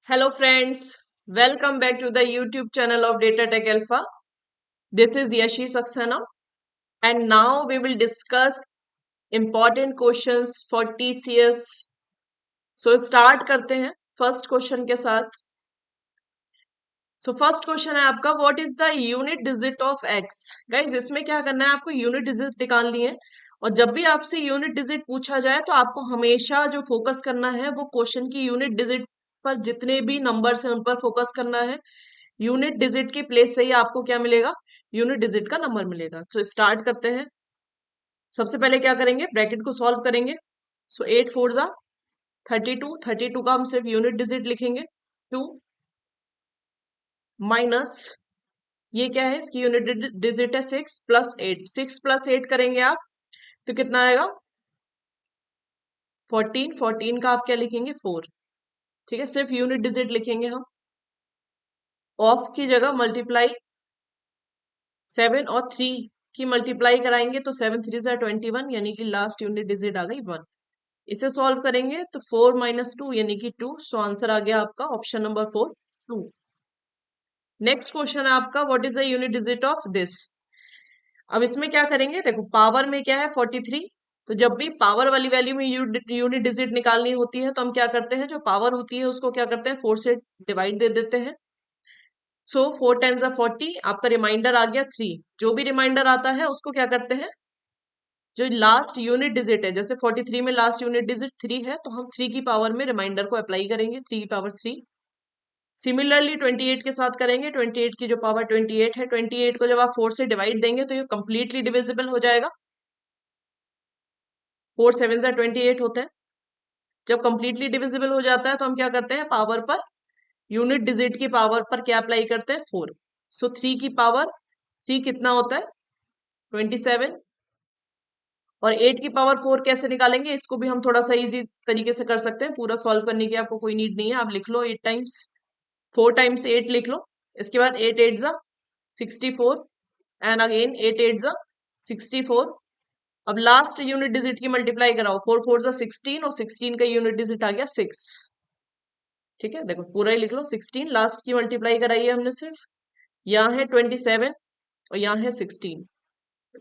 Hello friends, welcome back to the YouTube channel of Data Tech Alpha. This is Yashi Saxena and now we will discuss important questions for TCS. So start करते हैं first question के साथ. So first question है आपका what is the unit digit of x. Guys इसमें क्या करना है, आपको यूनिट डिजिट निकालनी है और जब भी आपसे यूनिट डिजिट पूछा जाए तो आपको हमेशा जो फोकस करना है वो क्वेश्चन की यूनिट डिजिट पर. जितने भी नंबर्स हैं उन पर फोकस करना है. यूनिट डिजिट की प्लेस से ही आपको क्या मिलेगा, यूनिट डिजिट का नंबर मिलेगा. तो स्टार्ट करते हैं. सबसे पहले क्या करेंगे, ब्रैकेट को सॉल्व करेंगे. सो 8 4 जा 32, 32 का हम सिर्फ यूनिट डिजिट लिखेंगे 2 माइनस ये क्या है, इसकी यूनिट डिजिट है 6 + 8. 6 + 8 करेंगे आप तो कितना आएगा 14. 14 का आप क्या लिखेंगे 4. ठीक है, सिर्फ यूनिट डिजिट लिखेंगे हम. ऑफ की जगह मल्टीप्लाई 7 और 3 की मल्टीप्लाई कराएंगे तो 7 3 सा 21 यानी कि लास्ट यूनिट डिजिट आ गई 1. इसे सॉल्व करेंगे तो 4 - 2 यानी कि 2. सो आंसर आ गया आपका ऑप्शन नंबर 4 2. नेक्स्ट क्वेश्चन है आपका what is the unit digit of this. अब इसमें क्या करेंगे, देखो पावर में क्या है 43. तो जब भी पावर वाली वैल्यू में यूनिट डिजिट निकालनी होती है तो हम क्या करते हैं, जो पावर होती है उसको क्या करते हैं 4 से डिवाइड दे देते हैं. सो 4 10 = 40. आपका रिमाइंडर आ गया 3. जो भी रिमाइंडर आता है उसको क्या करते हैं, जो लास्ट यूनिट डिजिट है, जैसे 43 में लास्ट यूनिट डिजिट 3 है तो हम 3 की पावर में रिमाइंडर को अप्लाई करेंगे 3 की पावर 3. सिमिलरली 28 के साथ करेंगे. 28 की जो पावर 28 है, 28 को जब आप 4 से डिवाइड देंगे तो ये कंप्लीटली डिविजिबल हो जाएगा. 4 7 सा 28 होते हैं. जब कंप्लीटली डिविजिबल हो जाता है तो हम क्या करते हैं, पावर पर यूनिट डिजिट की पावर पर क्या अप्लाई करते हैं 4. सो 3 की पावर 3 कितना होता है 27. और 8 की पावर 4 कैसे निकालेंगे, इसको भी हम थोड़ा सा इजी तरीके से कर सकते हैं. पूरा सॉल्व करने की आपको कोई नीड नहीं है, आप लिख लो 8 टाइम्स 4 टाइम्स 8 लिख लो. इसके बाद 8 8 ज़ा 64 एंड अगेन 8 8 ज़ा 64. अब लास्ट यूनिट डिजिट की मल्टीप्लाई कराओ 4 4 ज़ा 16 और 16 का यूनिट डिजिट आ गया 6. ठीक है, देखो पूरा ही लिख लो 16. लास्ट की मल्टीप्लाई कराई है हमने सिर्फ. यहाँ है 27 और यहाँ है 16.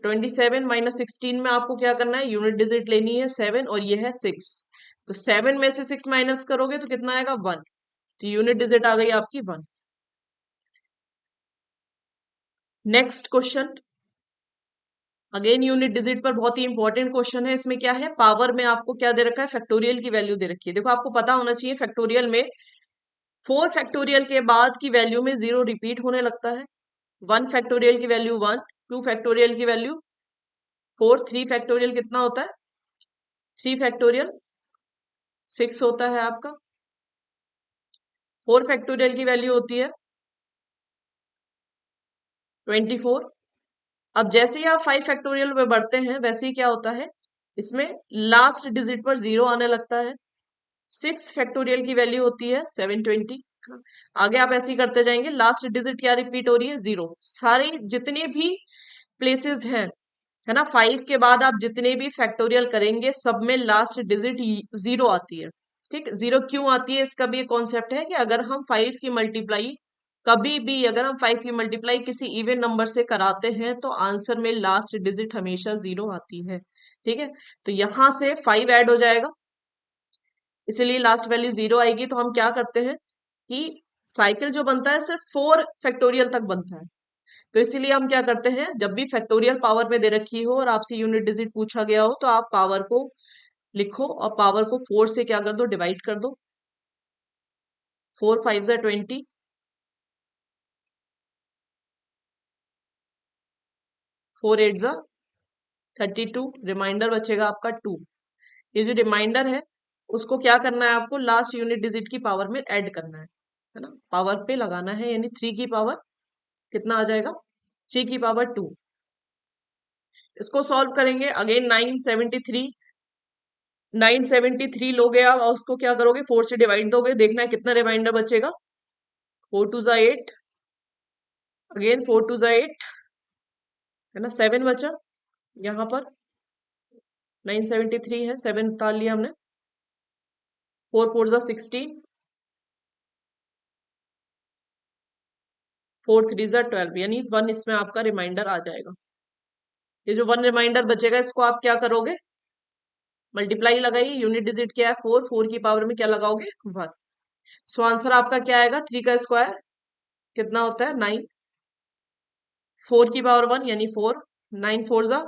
27 - 16 में आपको क्या करना है, यूनिट डिजिट लेनी है 7 और ये है 6. तो 7 में से 6 माइनस करोगे तो कितना आएगा 1. तो यूनिट डिजिट आ गई आपकी 1. Next question again unit digit पर बहुत ही इंपॉर्टेंट क्वेश्चन है. इसमें क्या है, पावर में आपको क्या दे रखा है, फैक्टोरियल की वैल्यू दे रखी है. देखो आपको पता होना चाहिए फैक्टोरियल में 4 फैक्टोरियल के बाद की वैल्यू में 0 रिपीट होने लगता है. 1 फैक्टोरियल की वैल्यू 1, 2 फैक्टोरियल की वैल्यू 4, 3 फैक्टोरियल कितना होता है 3 फैक्टोरियल 6 होता है आपका. 4 फैक्टोरियल की वैल्यू होती है 24. अब जैसे ही आप 5 फैक्टोरियल में बढ़ते हैं वैसे ही क्या होता है, इसमें लास्ट डिजिट पर 0 आने लगता है. 6 फैक्टोरियल की वैल्यू होती है 720. आगे आप ऐसे ही करते जाएंगे. लास्ट डिजिट क्या रिपीट हो रही है 0. सारे जितने भी प्लेसेस हैं, है ना, 5 के बाद आप जितने भी फैक्टोरियल करेंगे सब में लास्ट डिजिट 0 आती है. ठीक, 0 क्यों आती है, इसका भी एक कॉन्सेप्ट है कि अगर हम 5 की मल्टीप्लाई कभी भी अगर हम 5 की मल्टीप्लाई किसी इवन नंबर से कराते हैं तो आंसर में लास्ट डिजिट हमेशा 0 आती है. ठीक है, तो यहां से 5 ऐड हो जाएगा इसीलिए लास्ट वैल्यू 0 आएगी. तो हम क्या करते हैं कि साइकिल जो बनता है सिर्फ 4 फैक्टोरियल तक बनता है. तो इसीलिए हम क्या करते हैं, जब भी फैक्टोरियल पावर में दे रखी हो और आपसे यूनिट डिजिट पूछा गया हो तो आप पावर को लिखो और पावर को 4 से क्या कर दो, डिवाइड कर दो. 4 5 ज़ा 20, 4 8 ज़ा 32. रिमाइंडर बचेगा आपका 2. ये जो रिमाइंडर है उसको क्या करना है, आपको लास्ट यूनिट डिजिट की पावर में ऐड करना है ना, पावर पे लगाना है. यानी 3 की पावर कितना आ जाएगा 3 की पावर 2. इसको सॉल्व करेंगे अगेन 973. 973 लोगे आप और उसको क्या करोगे 4 से डिवाइड दोगे, देखना है कितना रिमाइंडर बचेगा. 4 2 ज़ा 8, अगेन 4 2 ज़ा 8, है ना, 7 बचा यहाँ पर. 973 है, 7 निकाल लिया हमने. 4 4 ज़ा 16, 4 3 ज़ा 12, यानी 1 इसमें आपका रिमाइंडर आ जाएगा। ये जो 1 रिमाइंडर बचेगा इसको आप क्या करोगे, मल्टीप्लाई लगाइए। यूनिट डिजिट क्या है 4, 4 की पावर में क्या लगाओगे 1। सो आंसर आपका क्या आएगा, 3 का स्क्वायर कितना होता है 9, 4 की पावर 1 यानी 4, 9 4 ज़ा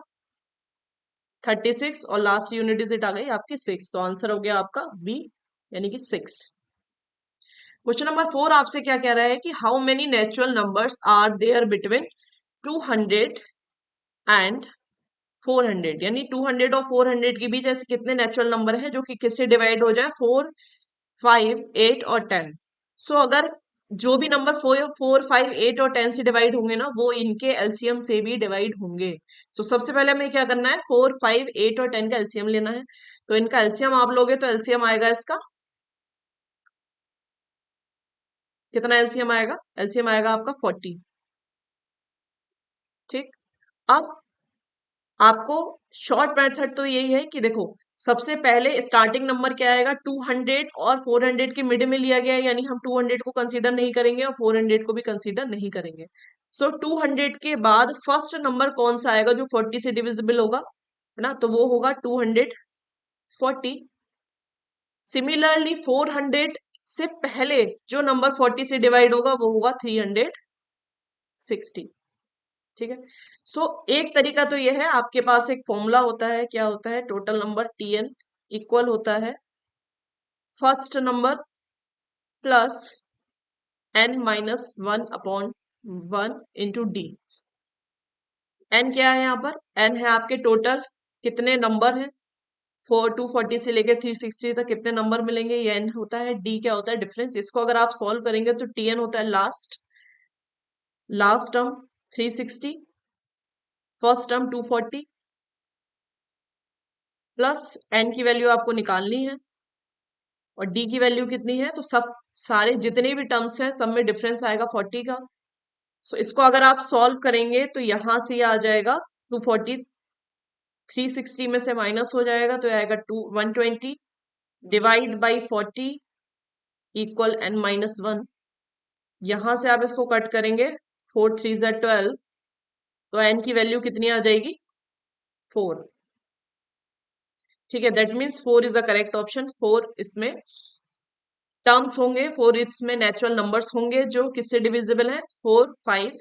36 और लास्ट यूनिट डिजिट आ गई आपकी 6। तो आंसर हो गया आपका बी यानी कि 6। क्वेश्चन नंबर 4 आपसे क्या कह रहा है कि how many natural numbers are there between 200 and 400, यानी 200 और 400 के बीच ऐसे कितने नेचुरल नंबर हैं जो कि किससे डिवाइड हो जाए, 4 5 8 और 10। सो अगर जो भी नंबर 4 5 8 और 10 से डिवाइड होंगे ना, वो इनके एलसीएम से भी डिवाइड होंगे। सो सबसे पहले हमें क्या करना है, 4 5 8 और 10 का एलसीएम लेना है। तो इनका एलसीएम आप लोगे तो एलसीएम आएगा इसका कितना, एलसीएम आएगा, एलसीएम आएगा आपका 40। ठीक, अब आपको शॉर्ट मेथड तो यही है कि देखो सबसे पहले स्टार्टिंग नंबर क्या आएगा, 200 और 400 के मिड में लिया गया है, यानी हम 200 को कंसीडर नहीं करेंगे और 400 को भी कंसीडर नहीं करेंगे। सो 200 के बाद फर्स्ट नंबर कौन सा आएगा जो 40 से डिविजिबल होगा, है ना, तो वो होगा 240। सिमिलरली 400 से पहले जो नंबर 40 से डिवाइड होगा वो होगा 360। ठीक है, सो एक तरीका तो ये है, आपके पास एक फॉर्मूला होता है, क्या होता है, टोटल नंबर टीएन इक्वल होता है first number plus n minus 1 upon 1 into d. N क्या है यहाँ पर, एन है आपके टोटल कितने नंबर हैं, 240 से लेके 360 तक कितने नंबर मिलेंगे, ये एन होता है। डी क्या होता है, डिफरेंस। इसको अगर आप सॉल्व करेंगे तो टीएन होता है last last term 360, first term 240 plus n की वैल्यू आपको निकालनी है और डी की वैल्यू कितनी है, तो सब सारे जितने भी टर्म्स हैं सब में डिफरेंस आएगा 40 का। सो इसको अगर आप सॉल्व करेंगे तो यहां से ये आ जाएगा 240, 360 में से माइनस हो जाएगा तो आएगा 120 divide by 40 equal n minus 1। यहां से आप इसको कट करेंगे, 4 3 ज़ा 12, तो एन की वैल्यू कितनी आ जाएगी 4। ठीक है, that means 4 is the correct option. 4 इसमें टर्म्स होंगे, 4 इसमें नेचुरल नंबर्स होंगे जो किससे डिविजिबल है, 4 5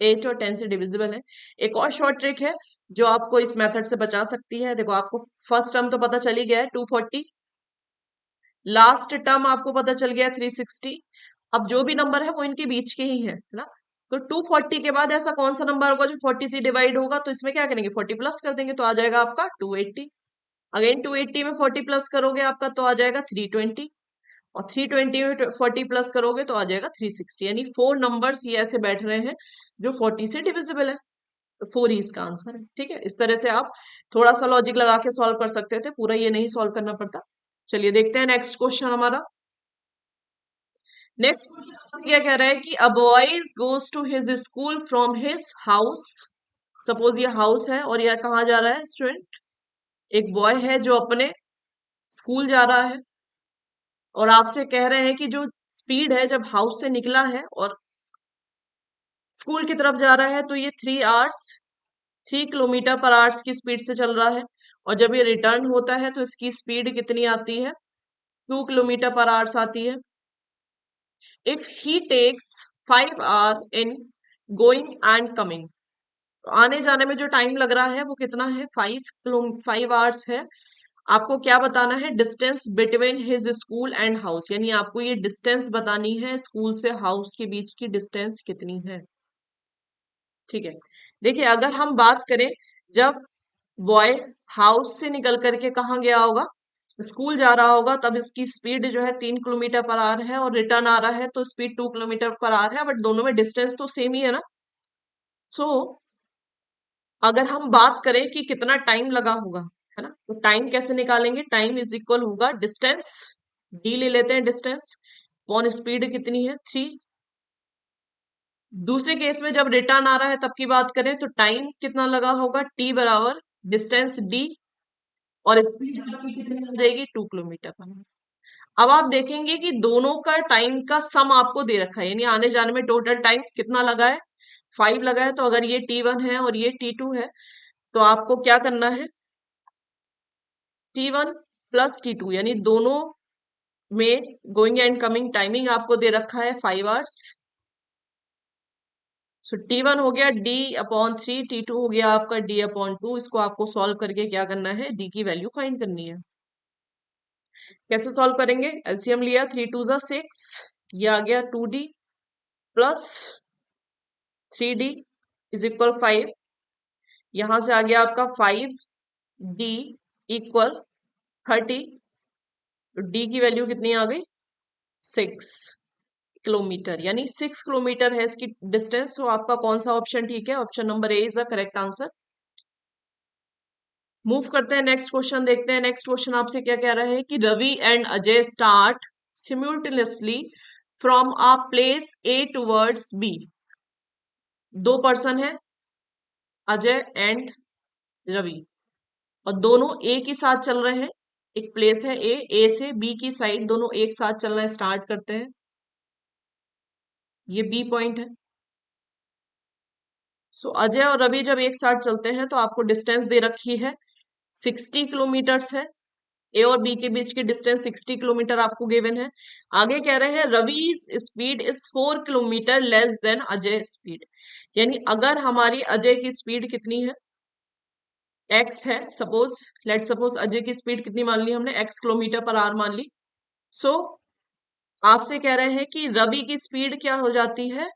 8 और 10 से डिविजिबल है। एक और शॉर्ट ट्रिक है जो आपको इस मेथड से बचा सकती है। देखो आपको फर्स्ट टर्म तो पता चल ही गया है 240, लास्ट टर्म आपको पता चल गया है 360। अब जो भी नंबर है वो इनके बीच के ही है ना, तो 240 के बाद ऐसा कौन सा नंबर होगा जो 40 से डिवाइड होगा, तो इसमें क्या करेंगे 40 प्लस कर देंगे तो आ जाएगा आपका 280। अगेन 280 में 40 प्लस करोगे आपका तो आ जाएगा 320 और 320 में 40 प्लस करोगे तो आ जाएगा 360। यानी 4 नंबर्स ये ऐसे बैठ रहे हैं जो 40 से डिविजिबल है, तो 4 ही इसका आंसर है। ठीक है, इस तरह से आप थोड़ा सा लॉजिक लगा के सॉल्व कर सकते थे, पूरा ये नहीं सॉल्व करना पड़ता। चलिए देखते हैं नेक्स्ट क्वेश्चन हमारा। नेक्स्ट क्वेश्चन क्या कह रहा है कि a boys goes to his school from his house. Suppose ये हाउस है और यह कहाँ जा रहा है स्टूडेंट, एक बॉय है जो अपने स्कूल जा रहा है और आपसे कह रहे हैं कि जो स्पीड है जब हाउस से निकला है और स्कूल की तरफ जा रहा है तो ये 3 किलोमीटर पर आवर्स की स्पीड से चल रहा है और जब ये रिटर्न होता है तो इसकी स्पीड कितनी आती है, 2 किलोमीटर पर आवर्स आती है। If he takes 5 hour in going and coming, आने जाने में जो टाइम लग रहा है वो कितना है, 5 आवर्स है। आपको क्या बताना है, distance between his school and house, यानी आपको ये डिस्टेंस बतानी है, स्कूल से हाउस के बीच की डिस्टेंस कितनी है। ठीक है, देखिए अगर हम बात करें जब बॉय हाउस से निकल करके कहाँ गया होगा, स्कूल जा रहा होगा, तब इसकी स्पीड जो है 3 किलोमीटर पर आवर है और रिटर्न आ रहा है तो स्पीड 2 किलोमीटर पर आवर है, बट दोनों में डिस्टेंस तो सेम ही है ना। सो अगर हम बात करें कि कितना टाइम लगा होगा, है ना, तो टाइम कैसे निकालेंगे, टाइम इज इक्वल होगा डिस्टेंस, डी ले लेते हैं डिस्टेंस, अपॉन स्पीड कितनी है 3। दूसरे केस में जब रिटर्न आ रहा है तब की बात करें तो टाइम कितना लगा होगा, टी बराबर डिस्टेंस डी और स्पीड आपकी कितनी हो जाएगी 2 किलोमीटर पर आवर। अब आप देखेंगे कि दोनों का टाइम का सम आपको दे रखा है, यानी आने जाने में टोटल टाइम कितना लगा है, 5 लगा है। तो अगर ये T1 है और ये T2 है, तो आपको क्या करना है, T1 प्लस T2, यानी दोनों में गोइंग एंड कमिंग टाइमिंग आपको दे रखा है 5 आवर्स। सो T1 हो गया D/3, T2 हो गया आपका D/2। इसको आपको सॉल्व करके क्या करना है, D की वैल्यू फाइंड करनी है। कैसे सॉल्व करेंगे, एलसीएम लिया, 3 2 6, ये आ गया 2D plus 3D is equal 5। यहां से आ गया आपका 5D इक्वल 30। तो D की वैल्यू कितनी आ गई, 6 किलोमीटर, यानी 6 किलोमीटर है इसकी डिस्टेंस। तो आपका कौन सा ऑप्शन ठीक है, option number A is the correct answer. Move करते हैं, नेक्स्ट क्वेश्चन देखते हैं। नेक्स्ट क्वेश्चन आपसे क्या कह रहा है कि Ravi and Ajay start simultaneously from a place A towards B. दो पर्सन है, अजय एंड रवि, और दोनों एक ही साथ चल रहे हैं। एक प्लेस है ए से बी की साइड दोनों एक साथ चलना स्टार्ट करते हैं। ये बी पॉइंट है। सो अजय और रवि जब एक साथ चलते हैं तो आपको डिस्टेंस दे रखी है 60 किलोमीटर्स है। ए और बी के बीच की डिस्टेंस 60 किलोमीटर आपको गिवन है। आगे कह रहे हैं Ravi speed is 4 kilometre less than Ajay speed, यानी अगर हमारी अजय की स्पीड कितनी है, एक्स है, सपोज लेट सपोज अजय की स्पीड कितनी मान ली हमने, एक्स किलोमीटर पर आवर मान ली। सो आपसे कह रहे हैं कि रवि की स्पीड क्या हो जाती है,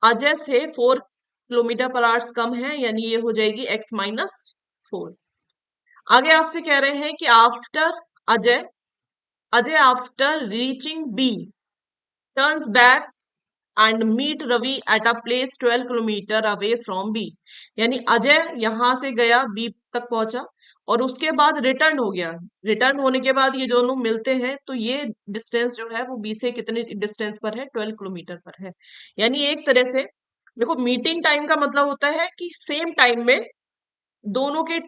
अजय से 4 किलोमीटर पर आवर्स कम है, यानी ये हो जाएगी x-4। आगे आपसे कह रहे हैं कि after Ajay Ajay after reaching B turns back and meet Ravi at a place 12 kilometre away from B, यानी अजय यहां से गया बी तक पहुंचा और उसके बाद रिटर्न हो गया। रिटर्न होने के बाद ये दोनों मिलते हैं, तो ये डिस्टेंस जो है वो बी से कितने डिस्टेंस पर है, 12 किलोमीटर पर है। यानी एक तरह से देखो, मीटिंग टाइम का मतलब होता है कि सेम टाइम में दोनों के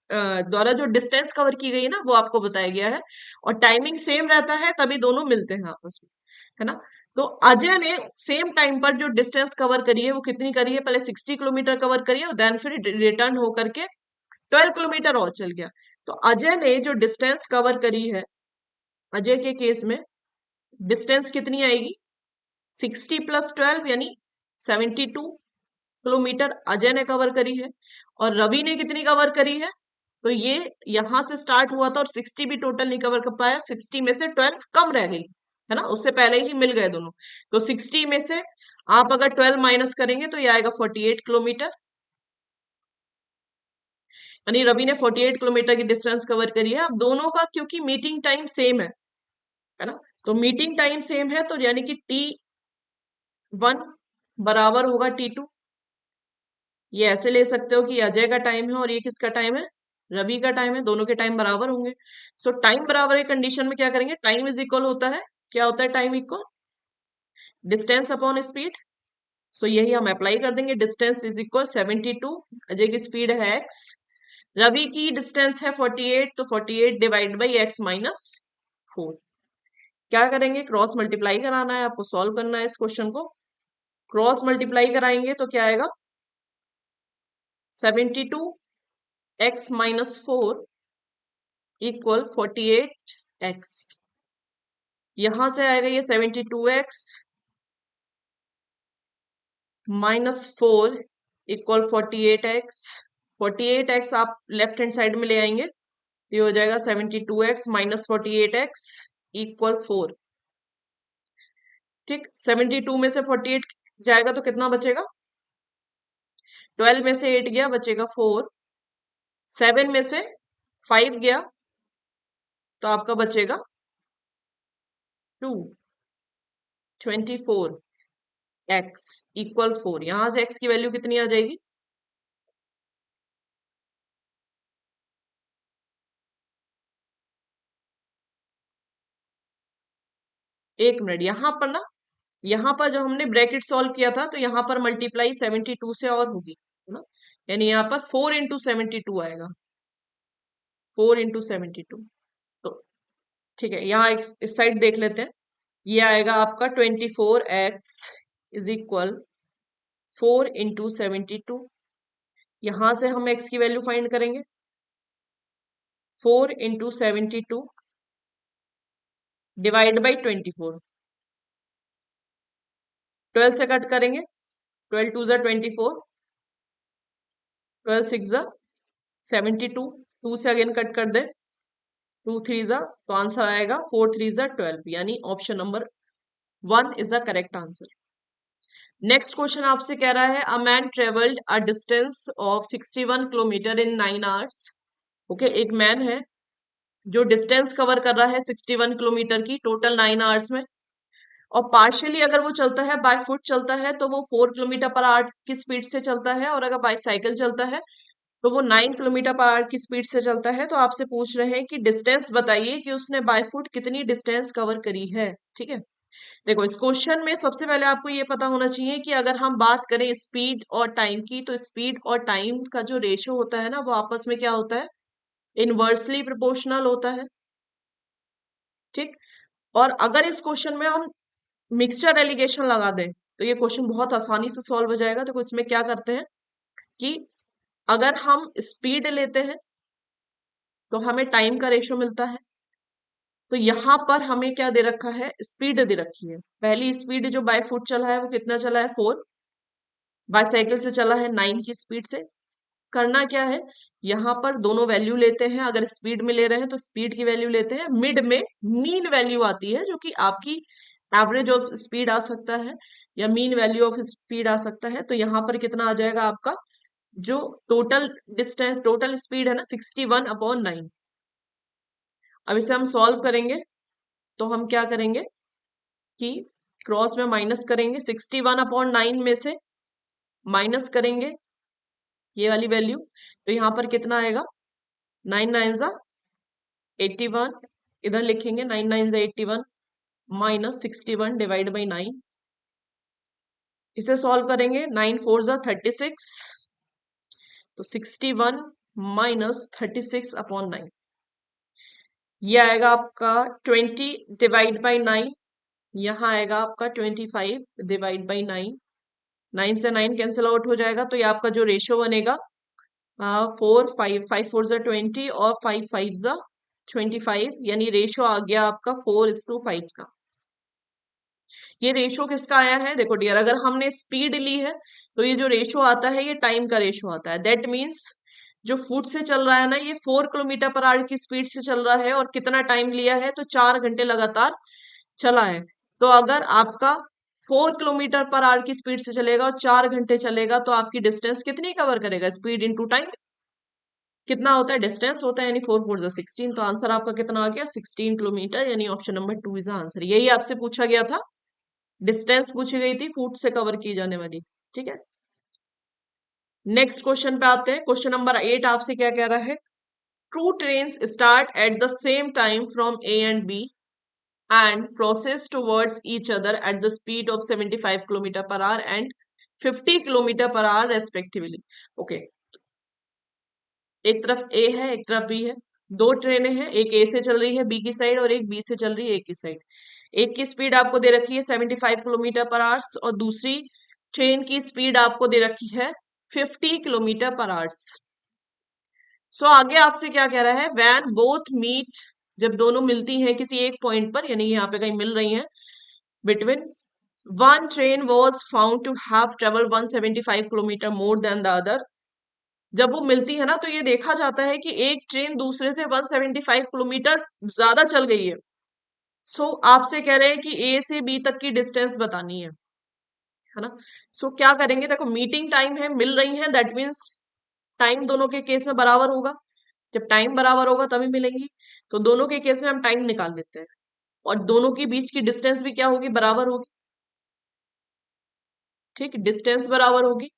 द्वारा जो डिस्टेंस कवर की गई है ना वो आपको बताया गया है, और टाइमिंग सेम रहता है तभी दोनों मिलते हैं आपस में, है ना। तो अजय ने सेम टाइम पर जो डिस्टेंस कवर करी है वो कितनी करी है, पहले 60 किलोमीटर कवर करी है और देन फिर रिटर्न होकर के 12 किलोमीटर और चल गया। तो अजय ने जो डिस्टेंस कवर करी है, अजय के केस में डिस्टेंस कितनी आएगी, 60 प्लस 12 यानी 72 किलोमीटर अजय ने कवर करी है। और रवि ने कितनी कवर करी है, तो ये यहां से स्टार्ट हुआ था और 60 भी टोटल नहीं कवर कर पाया, 60 में से 12 कम रह गई, है ना, उससे पहले ही मिल गए दोनों। तो 60 में से आप अगर 12 माइनस करेंगे तो ये आएगा 48 किलोमीटर, यानी रवि ने 48 किलोमीटर की डिस्टेंस कवर करी है। अब दोनों का क्योंकि मीटिंग टाइम सेम है ना, तो मीटिंग टाइम सेम है तो यानी कि T1 बराबर होगा T2। ये ऐसे ले सकते हो कि अजय का टाइम है और ये किसका टाइम है, रवि का टाइम है, दोनों के टाइम बराबर होंगे। सो टाइम बराबर की कंडीशन में क्या करेंगे, टाइम इज इक्वल होता है, क्या होता है time equal distance upon speed. So यही हम अप्लाई कर देंगे, डिस्टेंस इज इक्वल 72, अजय की स्पीड है x, रवि की डिस्टेंस है 48, तो 48 डिवाइड बाई x-4। क्या करेंगे, क्रॉस मल्टीप्लाई कराना है आपको, सॉल्व करना है इस क्वेश्चन को। क्रॉस मल्टीप्लाई कराएंगे तो क्या आएगा, 72x-4 इक्वल 48x। यहां से आएगा ये 72x -4 इक्वल 48x। 48x आप लेफ्ट हैंड साइड में ले आएंगे, ये हो जाएगा 72x - 48x इक्वल 4। ठीक, 72 में से 48 जाएगा तो कितना बचेगा, 12 में से 8 गया बचेगा 4, 7 में से 5 गया तो आपका बचेगा 2, 24x इक्वल 4। यहां से x की वैल्यू कितनी आ जाएगी, एक मिनट, यहां पर ना, यहाँ पर जब हमने ब्रैकेट सॉल्व किया था तो यहाँ पर मल्टीप्लाई 72 से और होगी, है ना, यानी यहाँ पर 4 × 72 आएगा, 4 × 72। तो ठीक है, यहाँ इस साइड देख लेते हैं। ये आएगा आपका 24x इज इक्वल 4 × 72। यहां से हम x की वैल्यू फाइंड करेंगे। 4 × 72 डिवाइड बाई 24। 12 से कट करेंगे, 12 × 2 = 24, 12 × 6 = 72, 2 से अगेन कट कर दे, 2 3 ज़ा, तो आंसर आएगा 4 3 ज़ा 12, यानी option number 1 is the correct answer. Next question आपसे कह रहा है a man travelled a distance of 61 kilometre in 9 hours. Okay, एक मैन है जो डिस्टेंस कवर कर रहा है 61 किलोमीटर की टोटल 9 आवर्स में, और पार्शियली अगर वो चलता है बाय फुट चलता है तो वो 4 किलोमीटर पर आवर की स्पीड से चलता है, और अगर बाय साइकिल चलता है तो वो 9 किलोमीटर पर आवर की स्पीड से चलता है। तो आपसे पूछ रहे हैं कि डिस्टेंस बताइए कि उसने बाय फुट कितनी डिस्टेंस कवर करी है। ठीक है, देखो इस क्वेश्चन में सबसे पहले आपको ये पता होना चाहिए कि अगर हम बात करें स्पीड और टाइम की, तो स्पीड और टाइम का जो रेशियो होता है ना, वो आपस में क्या होता है, इनवर्सली प्रोपोर्शनल होता है। ठीक, और अगर इस क्वेश्चन में हम मिक्सचर एलिगेशन लगा दें तो ये क्वेश्चन बहुत आसानी से सॉल्व हो जाएगा। तो इसमें क्या करते हैं कि अगर हम स्पीड लेते हैं तो हमें टाइम का रेशियो मिलता है। तो यहाँ पर हमें क्या दे रखा है, स्पीड दे रखी है। पहली स्पीड जो बाय फुट चला है वो कितना चला है, 4, बाय साइकिल से चला है 9 की स्पीड से। करना क्या है, यहाँ पर दोनों वैल्यू लेते हैं। अगर स्पीड में ले रहे हैं तो स्पीड की वैल्यू लेते हैं, मिड में मीन वैल्यू आती है जो कि आपकी एवरेज ऑफ स्पीड आ सकता है या मीन वैल्यू ऑफ स्पीड आ सकता है। तो यहाँ पर कितना आ जाएगा आपका, जो टोटल डिस्टेंस टोटल स्पीड है ना, 61/9। अब इसे हम सॉल्व करेंगे तो हम क्या करेंगे कि क्रॉस में माइनस करेंगे, 61/9 में से माइनस करेंगे ये वाली वैल्यू, तो यहाँ पर कितना आएगा, 9 9 ज़ा 81, इधर लिखेंगे 9 9 ज़ा 81 माइनस 61 डिवाइड बाई 9। इसे सॉल्व करेंगे, 9 4 ज़ा 36, तो 61 माइनस 36/9, ये आएगा आपका 20 डिवाइड बाई 9। यहाँ आएगा आपका 25 डिवाइड बाई 9। 9 से 9 कैंसिल आउट हो जाएगा, तो ये आपका जो रेशियो बनेगा 4 5 5 4 ज़ा 20 और 5 5 ज़ा 25, यानी रेशियो आ गया आपका 4:5 का। ये रेशियो किसका आया है, देखो डियर, अगर हमने स्पीड ली है तो ये जो रेशियो आता है ये टाइम का रेशियो आता है। दैट मीन्स जो फुट से चल रहा है ना, ये 4 किलोमीटर पर आवर की स्पीड से चल रहा है, और कितना टाइम लिया है, तो 4 घंटे लगातार चला है। तो अगर आपका 4 किलोमीटर पर आवर की स्पीड से चलेगा और 4 घंटे चलेगा, तो आपकी डिस्टेंस कितनी कवर करेगा, स्पीड इंटू टाइम कितना होता है, डिस्टेंस होता है, यानी 4 4 ज़ा 16। तो आंसर आपका कितना आ गया, 16 किलोमीटर, यानी ऑप्शन नंबर 2 इज आंसर। यही आपसे पूछा गया था, डिस्टेंस पूछी गई थी फुट से कवर की जाने वाली। ठीक है, नेक्स्ट क्वेश्चन पे आते हैं। क्वेश्चन नंबर 8 आपसे क्या कह रहा है, two trains start at the same time from A and B and process towards each other at the speed of 75 kilometre per hour and 50 kilometre per hour respectively. Okay, एक तरफ ए है एक तरफ बी है, दो ट्रेनें हैं, एक ए से चल रही है बी की साइड और एक बी से चल रही है ए की साइड। एक की स्पीड आपको दे रखी है 75 किलोमीटर पर आवर्स और दूसरी ट्रेन की स्पीड आपको दे रखी है 50 किलोमीटर पर आवर्स। सो आगे आपसे क्या कह रहा है, वैन बोथ मीट, जब दोनों मिलती हैं किसी एक पॉइंट पर, यानी यहाँ पे कहीं मिल रही हैं, between one train was found to have traveled 175 kilometre more than the other। जब वो मिलती है ना तो ये देखा जाता है कि एक ट्रेन दूसरे से 175 किलोमीटर ज्यादा चल गई है। सो आपसे कह रहे हैं कि ए से बी तक की डिस्टेंस बतानी है ना। सो क्या करेंगे, देखो मीटिंग टाइम है, मिल रही है, दैट मीन्स टाइम दोनों के केस में बराबर होगा। जब टाइम बराबर होगा तभी मिलेंगी, तो दोनों के केस में हम टाइम निकाल लेते हैं, और दोनों के बीच की डिस्टेंस भी क्या होगी, बराबर होगी। ठीक, डिस्टेंस बराबर होगी,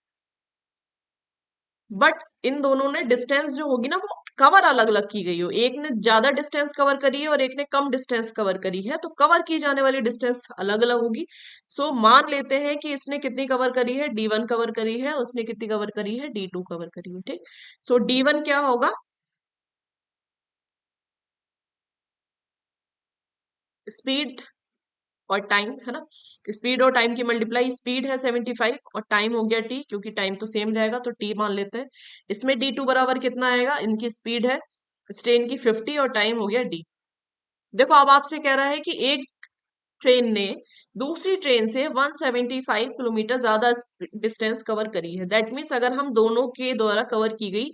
बट इन दोनों ने डिस्टेंस जो होगी ना वो कवर अलग अलग की गई हो, एक ने ज्यादा डिस्टेंस कवर करी है और एक ने कम डिस्टेंस कवर करी है, तो कवर की जाने वाली डिस्टेंस अलग अलग होगी। सो मान लेते हैं कि इसने कितनी कवर करी है, D1 कवर करी है, उसने कितनी कवर करी है, D2 कवर करी है। ठीक, सो D1 क्या होगा, स्पीड और टाइम है ना, स्पीड और टाइम की मल्टीप्लाई, स्पीड है 75 और टाइम हो गया टी, क्योंकि टाइम तो सेम रहेगा तो टी मान लेते हैं। इसमें D2 बराबर कितना आएगा, इनकी स्पीड है ट्रेन की 50 और टाइम हो गया डी। देखो अब आपसे कह रहा है कि एक ट्रेन ने दूसरी ट्रेन से 175 किलोमीटर ज्यादा डिस्टेंस कवर करी है। दैट मीन्स अगर हम दोनों के द्वारा कवर की गई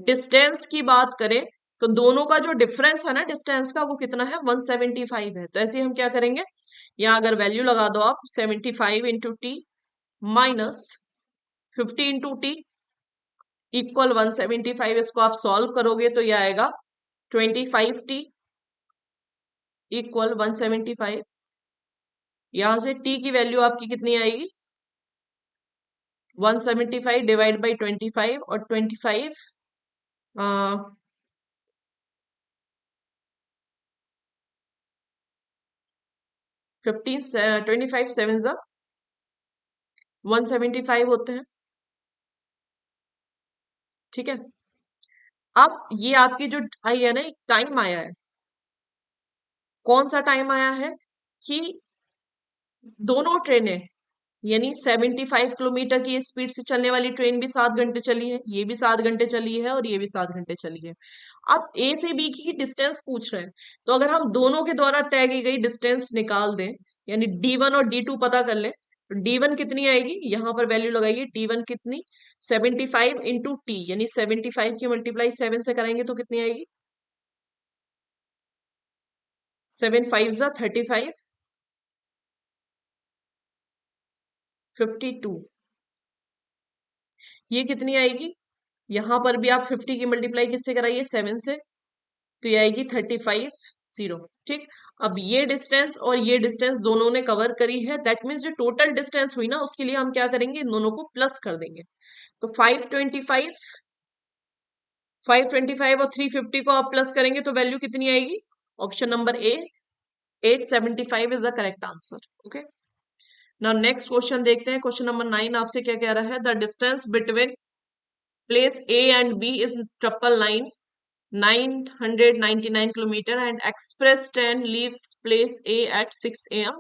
डिस्टेंस की बात करें तो दोनों का जो डिफरेंस है ना डिस्टेंस का, वो कितना है, 175 है। तो ऐसे हम क्या करेंगे, यहाँ अगर वैल्यू लगा दो आप 75 into T minus 50 into T equal 175। इसको आप सॉल्व करोगे तो ये आएगा 25T इक्वल 175। यहां से टी की वैल्यू आपकी कितनी आएगी, 175 डिवाइड बाई 25 और 25 15 25 7 जा 175 होते हैं। ठीक है, अब ये आपकी जो आई है ना, एक टाइम आया है, कौन सा टाइम आया है कि दोनों ट्रेनें यानी 75 किलोमीटर की स्पीड से चलने वाली ट्रेन भी 7 घंटे चली है, ये भी 7 घंटे चली है और ये भी 7 घंटे चली है। अब ए से बी की डिस्टेंस पूछ रहे हैं, तो अगर हम दोनों के द्वारा तय की गई डिस्टेंस निकाल दें यानी D1 और D2 पता कर लें, तो D1 कितनी आएगी, यहां पर वैल्यू लगाइए, D1 कितनी 75 इंटू टी, यानी 75 की मल्टीप्लाई 7 से करेंगे तो कितनी आएगी, 7 5 जा 35 52, ये कितनी आएगी, यहां पर भी आप 50 की मल्टीप्लाई किससे कराइए, 7 से, तो ये आएगी 35 0। ठीक, अब ये डिस्टेंस और ये डिस्टेंस दोनों ने कवर करी है, दैट मीन्स जो टोटल डिस्टेंस हुई ना उसके लिए हम क्या करेंगे, इन दोनों को प्लस कर देंगे। तो 525 और 350 को आप प्लस करेंगे तो वैल्यू कितनी आएगी, option number A 875 is the correct answer. Okay, now next question देखते हैं। क्वेश्चन नंबर 9 आपसे क्या कह रहा है, the distance between place A and B is 999 kilometer and express train leaves place A at 6 a.m.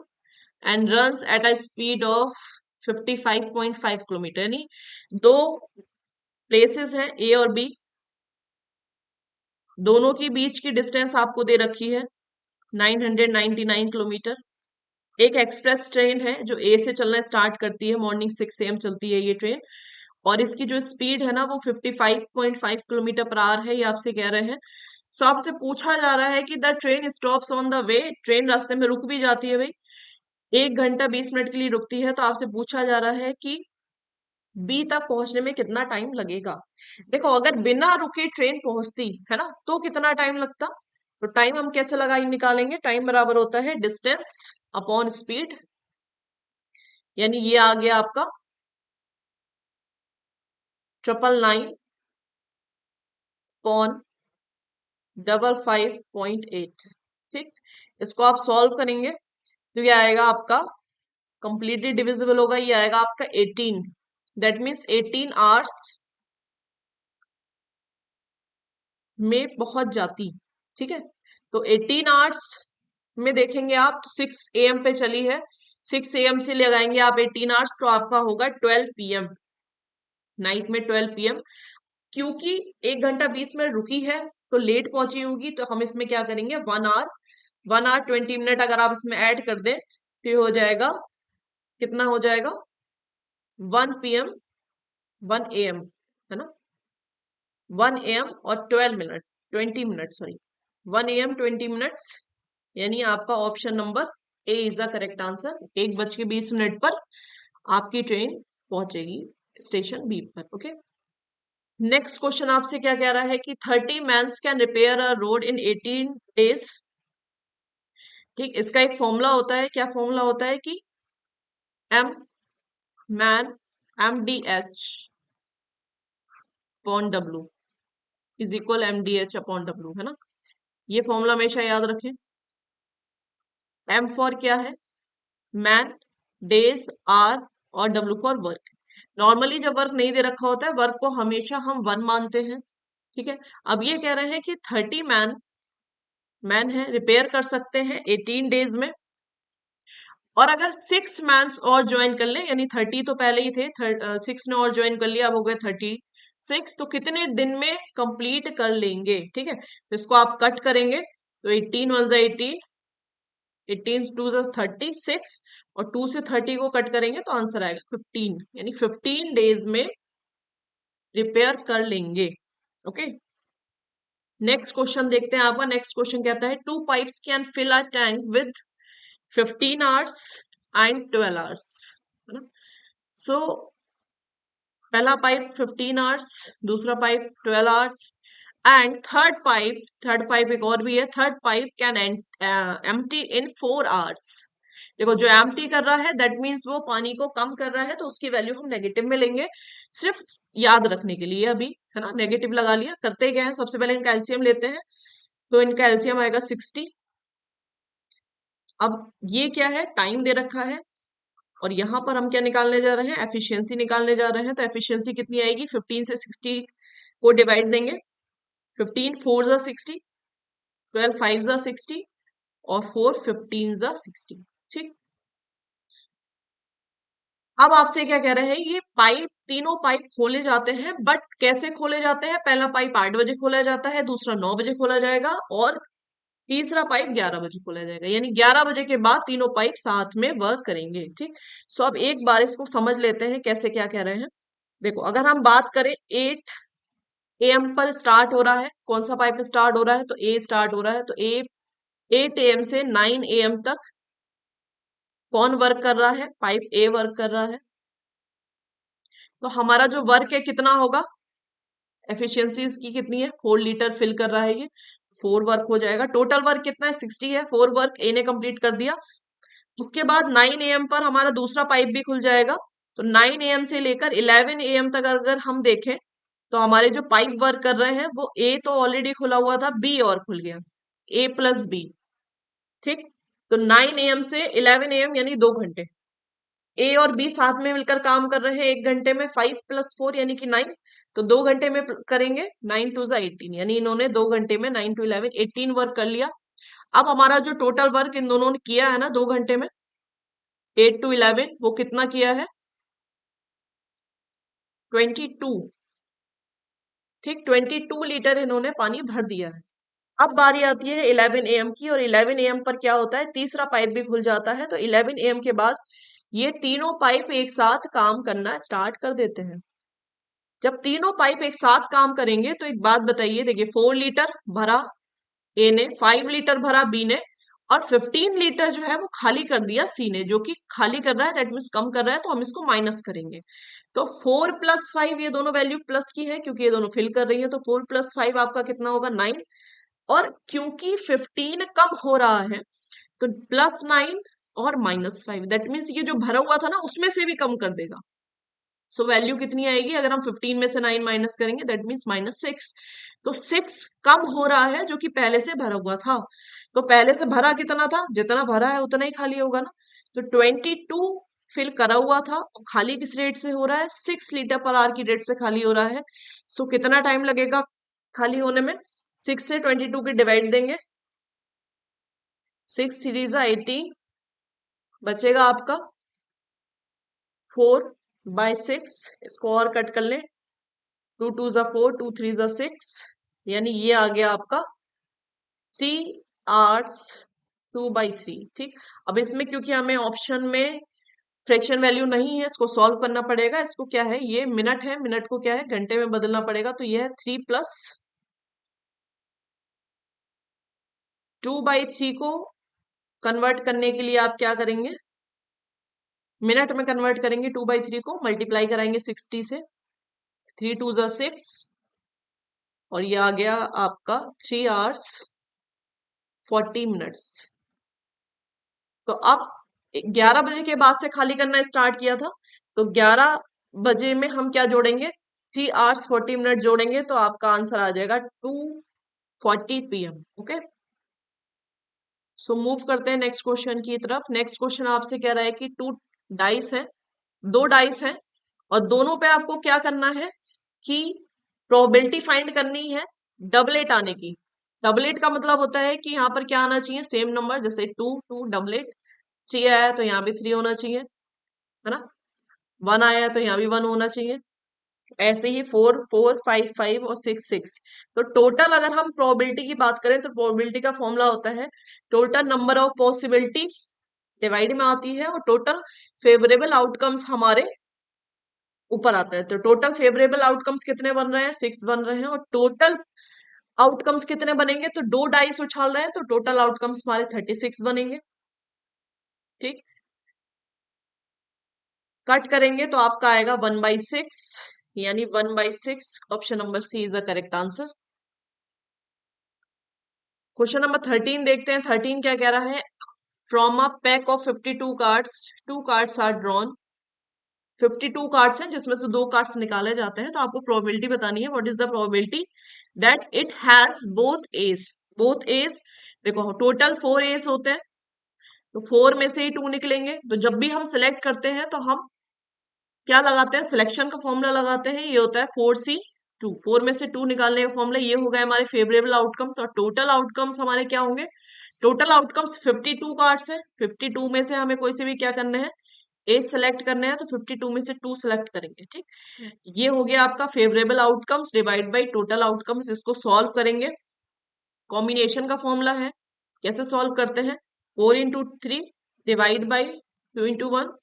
and runs at a speed of 55.5 kilometre, यानी दो places हैं ए और बी, दोनों के बीच की डिस्टेंस आपको दे रखी है 999 किलोमीटर। एक एक्सप्रेस ट्रेन है जो ए से चलना स्टार्ट करती है, मॉर्निंग 6 AM चलती है ये ट्रेन, और इसकी जो स्पीड है ना वो 55.5 किलोमीटर पर आवर है, ये आपसे कह रहे हैं। सो आपसे पूछा जा रहा है कि the train stops on the way, train रास्ते में रुक भी जाती है भाई, 1 घंटा 20 मिनट के लिए रुकती है, तो आपसे पूछा जा रहा है कि बी तक पहुंचने में कितना टाइम लगेगा। देखो अगर बिना रुके ट्रेन पहुंचती है ना तो कितना टाइम लगता, तो टाइम हम कैसे लगाई निकालेंगे, टाइम बराबर होता है डिस्टेंस अपॉन स्पीड, यानी ये आ गया आपका 999 अपॉन 55.8। ठीक, इसको आप सॉल्व करेंगे तो ये आएगा आपका कंप्लीटली डिविजिबल होगा, ये आएगा आपका 18, दैट मीन्स 18 आवर्स में पहुंच जाती। ठीक है, तो 18 आवर्स में देखेंगे आप तो 6 AM पे चली है, 6 AM से लगाएंगे आप 18 आवर्स तो आपका होगा 12 PM, नाइट में 12 PM। क्योंकि 1 घंटा 20 मिनट रुकी है तो लेट पहुंची होगी, तो हम इसमें क्या करेंगे 1 आवर 20 मिनट अगर आप इसमें ऐड कर दें तो ये हो जाएगा, कितना हो जाएगा 1 PM 1 AM, है ना, 1 AM और 12 minute 20 minute, sorry 1 AM 20 minutes, यानी आपका option number A is the correct answer. 1 बज के 20 मिनट पर आपकी ट्रेन पहुंचेगी स्टेशन बी पर। ओके, नेक्स्ट क्वेश्चन आपसे क्या कह रहा है कि 30 mans can repair a road in 18 days. ठीक, इसका एक फॉर्मूला होता है, क्या फॉर्मूला होता है कि M man MDH upon W is equal MDH upon W, है ना, ये फॉर्मूला हमेशा याद रखें। एम फॉर क्या है, मैन, डेज, आर, और डब्ल्यू फॉर वर्क। नॉर्मली जब वर्क नहीं दे रखा होता है वर्क को हमेशा हम 1 मानते हैं। ठीक है, अब ये कह रहे हैं कि 30 मैन मैन है, रिपेयर कर सकते हैं 18 डेज में। और अगर 6 मैंस और ज्वाइन कर ले, यानी 30 तो पहले ही थे, 6 ने और ज्वाइन कर लिया, अब हो गए 36, तो कितने दिन में कंप्लीट कर लेंगे? ठीक है, तो इसको आप कट करेंगे तो 18 वन 18, 18 टू 36, और 2 से 30 को कट करेंगे तो आंसर आएगा 15, यानी 15 डेज में रिपेयर कर लेंगे। ओके, नेक्स्ट क्वेश्चन देखते हैं आपका। नेक्स्ट क्वेश्चन कहता है, two pipes can fill a tank with 15 hours and 12 hours, है ना। सो पहला पाइप 15 आवर्स, दूसरा pipe 12 hours, and third pipe एक और भी है, third pipe can empty in 4 hours. देखो, जो एम्प्टी कर रहा है दैट मीन्स वो पानी को कम कर रहा है, तो उसकी वैल्यू हम नेगेटिव में लेंगे, सिर्फ याद रखने के लिए अभी, है ना। नेगेटिव लगा लिया। करते क्या है, सबसे पहले इनका एलसीएम लेते हैं, तो इनका एलसीएम आएगा 60। अब ये क्या है, टाइम दे रखा है, और यहाँ पर हम क्या निकालने जा रहे हैं, एफिशिएंसी निकालने जा रहे हैं। तो एफिशिएंसी कितनी आएगी, 15 से 60 को डिवाइड देंगे, 15 4 जा 60, 12 5 जा 60, और 4 15 जा 60। ठीक, अब आपसे क्या कह रहे हैं, ये पाइप, तीनों पाइप खोले जाते हैं, बट कैसे खोले जाते हैं? पहला पाइप 8 बजे खोला जाता है, दूसरा 9 बजे खोला जाएगा, और तीसरा पाइप 11 बजे खोला जाएगा, यानी 11 बजे के बाद तीनों पाइप साथ में वर्क करेंगे। ठीक, सो अब एक बार इसको समझ लेते हैं कैसे क्या कह रहे हैं। देखो, अगर हम बात करें 8 AM पर स्टार्ट हो रहा है, कौन सा पाइप स्टार्ट हो रहा है, तो ए स्टार्ट हो रहा है, तो ए 8 AM से 9 AM तक कौन वर्क कर रहा है, पाइप ए वर्क कर रहा है। तो हमारा जो वर्क है कितना होगा, एफिशिएंसी इसकी कितनी है, 4 लीटर फिल कर रहा है ये, 4 वर्क हो जाएगा। टोटल वर्क कितना है, 60 है, 4 वर्क ए ने कंप्लीट कर दिया। उसके बाद 9 AM पर हमारा दूसरा पाइप भी खुल जाएगा, तो 9 AM से लेकर 11 AM तक अगर हम देखें, तो हमारे जो पाइप वर्क कर रहे हैं वो ए तो ऑलरेडी खुला हुआ था, बी और खुल गया, ए प्लस बी। ठीक, तो 9 AM से 11 AM यानी 2 घंटे, ए और बी साथ में मिलकर काम कर रहे हैं 1 घंटे में, 5 प्लस 4 यानी कि 9, तो 2 घंटे में करेंगे, 9 टू जा 18, यानी इन्होंने 2 घंटे में 9 टू 11 18 वर्क कर लिया। अब हमारा जो टोटल वर्क इन दोनों ने किया है ना 2 घंटे में, 8 टू 11, वो कितना किया है, 22। ठीक, 22 लीटर इन्होंने पानी भर दिया है। अब बारी आती है 11 AM की, और 11 AM पर क्या होता है, तीसरा पाइप भी खुल जाता है, तो 11 AM के बाद ये तीनों पाइप एक साथ काम करना स्टार्ट कर देते हैं। जब तीनों पाइप एक साथ काम करेंगे तो एक बात बताइए, देखिए 4 लीटर भरा ए ने, 5 लीटर भरा बी ने, और 15 लीटर जो है वो खाली कर दिया सी ने, जो कि खाली कर रहा है दैट मीन्स कम कर रहा है, तो हम इसको माइनस करेंगे। तो 4 प्लस 5, ये दोनों वैल्यू प्लस की है क्योंकि ये दोनों फिल कर रही है, तो 4 प्लस 5 आपका कितना होगा, 9। और क्योंकि 15 कम हो रहा है, तो +9 और -5, दैट मीन्स ये जो भरा हुआ था ना उसमें से भी कम कर देगा। सो वैल्यू कितनी आएगी, अगर हम 15 में से 9 माइनस करेंगे दैट मीन्स -6। तो 6 कम हो रहा है जो कि पहले से भरा हुआ था। तो पहले से भरा कितना था, जितना भरा है उतना ही खाली होगा ना। तो 22 फिल करा हुआ था, और खाली किस रेट से हो रहा है, 6 लीटर पर आवर की रेट से खाली हो रहा है। सो कितना टाइम लगेगा खाली होने में, 6 से 22 की डिवाइड देंगे, 6 3 जा 18, बचेगा आपका 4/6। इसको और कट कर लें, 2 2 जा 4, 2 3 जा 6, यानी ये आ गया आपका 3 आवर्स 2/3। ठीक, अब इसमें क्योंकि हमें ऑप्शन में फ्रैक्शन वैल्यू नहीं है, इसको सॉल्व करना पड़ेगा। इसको क्या है, ये मिनट है, मिनट को क्या है, घंटे में बदलना पड़ेगा, तो ये है 3 प्लस 2/3 को कन्वर्ट करने के लिए आप क्या करेंगे, मिनट में कन्वर्ट करेंगे, 2/3 को मल्टीप्लाई कराएंगे 60 से, 3 2 जा 6, और ये आ गया आपका 3 आवर्स 40 मिनट्स। तो अब 11 बजे के बाद से खाली करना स्टार्ट किया था, तो 11 बजे में हम क्या जोड़ेंगे, 3 आवर्स 40 मिनट जोड़ेंगे, तो आपका आंसर आ जाएगा 2:40 PM। ओके, सो मूव करते हैं नेक्स्ट क्वेश्चन की तरफ। नेक्स्ट क्वेश्चन आपसे कह रहा है कि 2 डाइस है, 2 डाइस है, और दोनों पे आपको क्या करना है कि प्रोबेबिलिटी फाइंड करनी है डबलेट आने की। डबलेट का मतलब होता है कि यहाँ पर क्या आना चाहिए, सेम नंबर, जैसे 2 डबलेट, 3 आया तो यहाँ भी 3 होना चाहिए, है ना, 1 आया तो यहाँ भी 1 होना चाहिए, ऐसे ही 4 4 5 5 और 6 6। तो टोटल अगर हम प्रोबेबिलिटी की बात करें तो प्रोबेबिलिटी का फॉर्मूला होता है total number of possibility divide में आती है और टोटल फेवरेबल आउटकम्स हमारे ऊपर आता है। तो टोटल फेवरेबल आउटकम्स कितने बन रहे हैं, 6 बन रहे हैं, और टोटल आउटकम्स कितने बनेंगे, तो 2 डाइस उछाल रहे हैं तो टोटल आउटकम्स हमारे 36 बनेंगे। ठीक, कट करेंगे तो आपका आएगा 1/6, यानी 1/6। Option number C is the correct answer. Question number 13 देखते हैं। 13 क्या कह रहा है, from a pack of 52 cards 2 cards are drawn. 52 cards हैं जिसमें से 2 कार्ड्स निकाले जाते हैं, तो आपको प्रोबेबिलिटी बतानी है, what is the probability that it has both aces. देखो टोटल 4 एज होते हैं, तो 4 में से ही 2 निकलेंगे, तो जब भी हम सिलेक्ट करते हैं तो हम क्या लगाते हैं, सिलेक्शन का फॉर्मूला लगाते हैं, ये होता है 4C2। 4 में से 2 निकालने का फॉर्मूला, ये हो गए हमारे फेवरेबल आउटकम्स, और टोटल आउटकम्स हमारे क्या होंगे, टोटल आउटकम्स 52 कार्ड्स है, 52 में से हमें कोई से भी क्या करना है, एज सेलेक्ट करना है, तो 52 में से 2 सेलेक्ट करेंगे। ठीक, ये हो गया आपका favourable outcomes divide by total outcomes. इसको सॉल्व करेंगे, कॉम्बिनेशन का फॉर्मूला है, कैसे सॉल्व करते हैं, 4 × 3 डिवाइड बाई 2 × 1।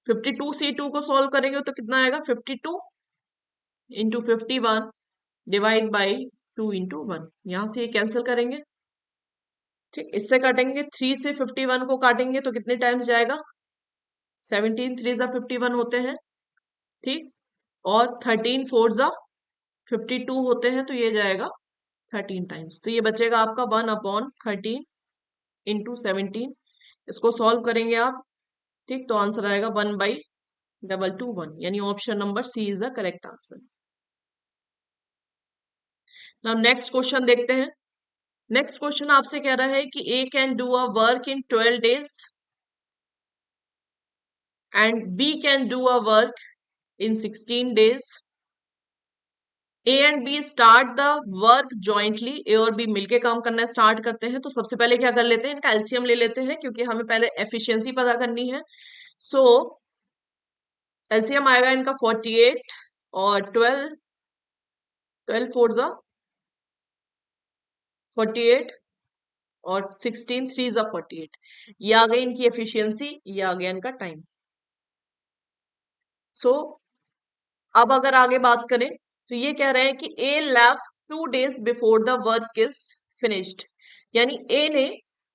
52C2 को सॉल्व करेंगे तो कितना आएगा, 52 × 51 डिवाइड बाई 2 × 1। यहां से ये कैंसिल करेंगे। ठीक, इससे काटेंगे, 3 से 51 को काटेंगे तो कितने टाइम्स जाएगा, 17 3 जा 51 होते हैं। ठीक, और 13 4 जा 52 होते हैं, तो ये जाएगा 13 टाइम्स, तो ये बचेगा आपका 1/13 × 17। इसको सॉल्व करेंगे आप। ठीक, तो आंसर आएगा 1/221, यानी option number C is the correct answer. Now next question देखते हैं। नेक्स्ट क्वेश्चन आपसे कह रहा है कि A can do a work in 12 days and B can do a work in 16 days। A and B start the work jointly, A और B मिलके काम करना स्टार्ट करते हैं। तो सबसे पहले क्या कर लेते हैं, इनका एलसीएम ले लेते हैं, क्योंकि हमें पहले एफिशिएंसी पता करनी है। सो एलसीएम आएगा इनका 48 और 12, 12 4 जा 48 और 16 3 जा 48। ये आ गई इनकी एफिशिएंसी, ये आ गया इनका टाइम। सो अब अगर आगे बात करें तो ये कह रहे हैं कि A left 2 days before the work is finished, यानी ए ने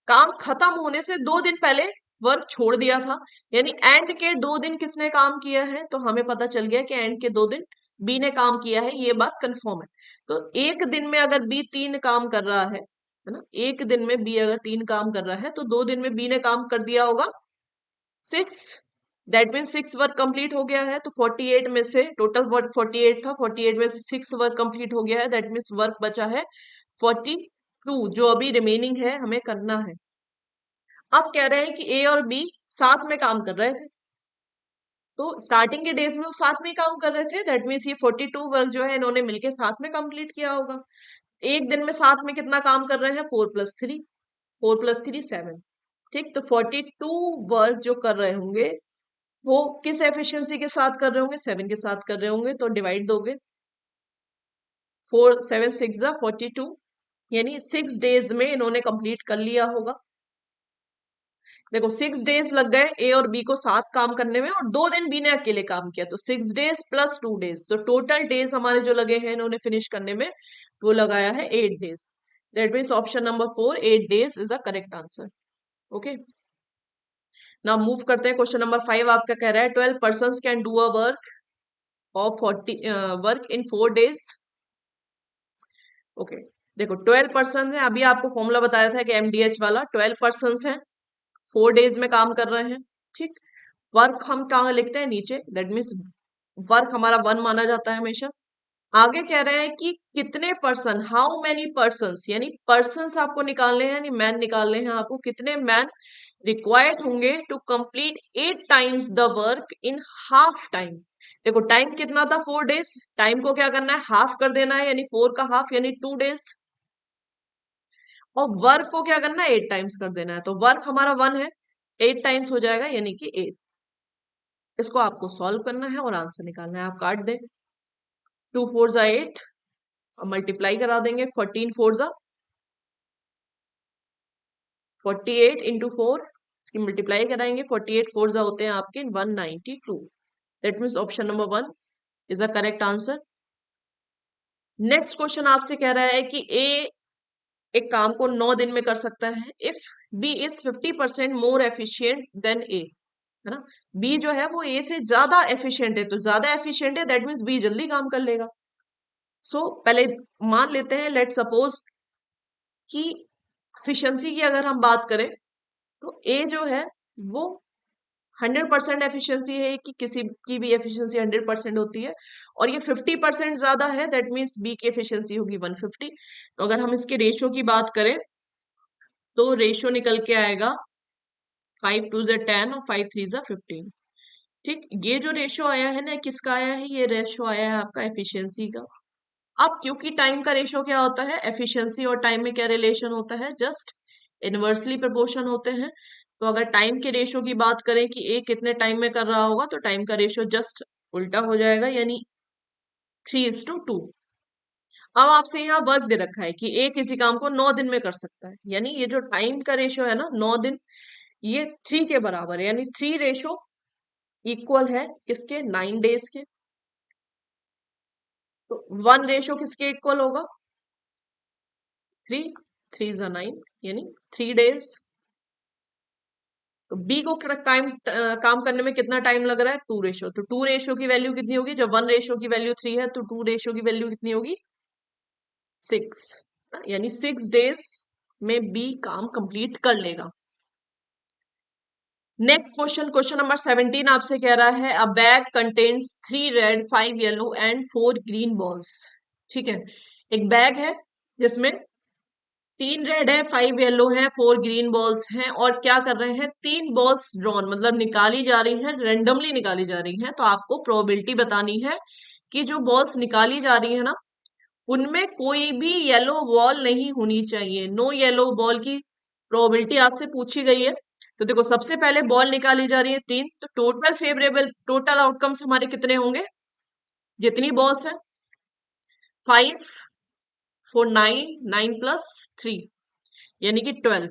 काम खत्म होने से 2 दिन पहले वर्क छोड़ दिया था, यानी एंड के 2 दिन किसने काम किया है, तो हमें पता चल गया कि एंड के 2 दिन बी ने काम किया है, ये बात कंफर्म है। तो एक दिन में अगर बी 3 काम कर रहा है ना, एक दिन में बी अगर 3 काम कर रहा है तो 2 दिन में बी ने काम कर दिया होगा 6। दैट मीन 6 वर्क कंप्लीट हो गया है। तो 48 में से टोटल वर्क 48 था, 48 में से 6 वर्क कंप्लीट हो गया है, दैट मीन्स वर्क बचा है 42, जो अभी रिमेनिंग है हमें करना है। अब कह रहे हैं कि ए और बी साथ में काम कर रहे थे, तो स्टार्टिंग के डेज में वो साथ में ही काम कर रहे थे, दैट मीन्स ये 42 वर्क जो है इन्होंने मिलके साथ में कंप्लीट किया होगा। एक दिन में साथ में कितना काम कर रहे हैं, 4 + 3, 4 + 3 7। ठीक, तो 42 वर्क जो कर रहे होंगे वो किस एफिशिएंसी के साथ कर रहे होंगे, 7 के साथ कर रहे होंगे, तो डिवाइड दोगे, 4 7 6 जा 42, यानी 6 डेज में इन्होंने कंप्लीट कर लिया होगा। देखो 6 डेज लग गए ए और बी को साथ काम करने में, और 2 दिन बी ने अकेले काम किया, तो 6 डेज प्लस 2 डेज, तो टोटल डेज हमारे जो लगे हैं इन्होंने फिनिश करने में, वो लगाया है 8 days. That means option number 4 8 days is the correct answer. Okay, now move करते हैं। क्वेश्चन नंबर 5 आपका कह रहा है 12 person can do a work of 40 work in 4 days। Okay, देखो 12 पर्सन है, अभी आपको फॉर्मूला बताया था कि एमडीएच वाला, 12 पर्सन है 4 डेज में काम कर रहे हैं। ठीक, वर्क हम कहाँ लिखते हैं, नीचे, दैट मीन्स वर्क हमारा 1 माना जाता है हमेशा। आगे कह रहे हैं कि कितने पर्सन, हाउ मेनी पर्सन, यानी पर्सन आपको निकालने हैं, यानी मैन निकालने हैं आपको, कितने मैन रिक्वायर्ड होंगे to complete 8 times the work in half time. देखो टाइम कितना था, 4 डेज, टाइम को क्या करना है, हाफ कर देना है, यानी 4 का हाफ यानी 2 डेज। और वर्क को क्या करना है, 8 टाइम्स कर देना है। तो वर्क हमारा 1 है, 8 टाइम्स हो जाएगा यानी कि 8। इसको आपको सॉल्व करना है और आंसर निकालना है। आप काट दें, 2 4 जा 8 और मल्टीप्लाई करा देंगे, 14 4 जा 48 इंटू 4, इसकी मल्टीप्लाई कराएंगे, 48 4 जा होते हैं आपके 192। That means option number 1 is a correct answer. Next question आपसे कह रहा है कि ए एक काम को 9 दिन में कर सकता है if B is 50% more efficient than A, है ना। बी जो है वो ए से ज्यादा एफिशिएंट है, तो ज्यादा एफिशिएंट है दैट मीन्स बी जल्दी काम कर लेगा। सो पहले मान लेते हैं, लेट सपोज कि एफिशिएंसी की अगर हम बात करें तो ए जो है वो 100% एफिशिएंसी है कि किसी की भी एफिशिएंसी 100% होती है, और ये 50% ज्यादा है दैट मीन्स बी की एफिशिएंसी होगी 150। तो अगर हम इसके रेशियो की बात करें तो रेशियो निकल के आएगा 5 2 जा 10 और 5 3 जा 15। ठीक, ये जो रेशियो आया है ना, किसका आया है, ये रेशियो आया है आपका एफिशिएंसी का। अब क्योंकि टाइम का रेशियो क्या होता है, एफिशिएंसी और टाइम में क्या रिलेशन होता है, जस्ट इनवर्सली प्रोपोर्शन होते हैं। तो अगर टाइम के रेशियो की बात करें कि ए कितने टाइम में कर रहा होगा, तो टाइम का रेशियो जस्ट उल्टा हो जाएगा, यानी 3:2। अब आपसे यहाँ वर्क दे रखा है कि ए किसी काम को 9 दिन में कर सकता है, यानी ये जो टाइम का रेशियो है ना 9 दिन, ये 3 के बराबर है, यानी 3 रेशियो इक्वल है किसके, 9 डेज के। तो 1 रेशियो किसके इक्वल होगा, 3, 3 जा 9 यानी 3 डेज। तो बी को काम करने में कितना टाइम लग रहा है, 2 रेशियो। तो 2 रेशियो की वैल्यू कितनी होगी, जब 1 रेशियो की वैल्यू 3 है तो 2 रेशियो की वैल्यू कितनी होगी, 6, यानी 6 डेज में बी काम कंप्लीट कर लेगा। नेक्स्ट क्वेश्चन, क्वेश्चन नंबर 17 आपसे कह रहा है अ bag contains 3 red 5 yellow and 4 green balls. ठीक है, एक बैग है जिसमें 3 रेड है, 5 येलो है, 4 ग्रीन बॉल्स हैं, और क्या कर रहे हैं, 3 बॉल्स ड्रॉन मतलब निकाली जा रही है, रेंडमली निकाली जा रही है। तो आपको प्रोबेबिलिटी बतानी है कि जो बॉल्स निकाली जा रही है ना, उनमें कोई भी येलो बॉल नहीं होनी चाहिए, नो येलो बॉल की प्रोबेबिलिटी आपसे पूछी गई है। तो देखो, सबसे पहले बॉल निकाली जा रही है 3, तो टोटल फेवरेबल, टोटल आउटकम्स हमारे कितने होंगे, जितनी बॉल्स है 5 4 9, 9 प्लस 3 यानी कि 12।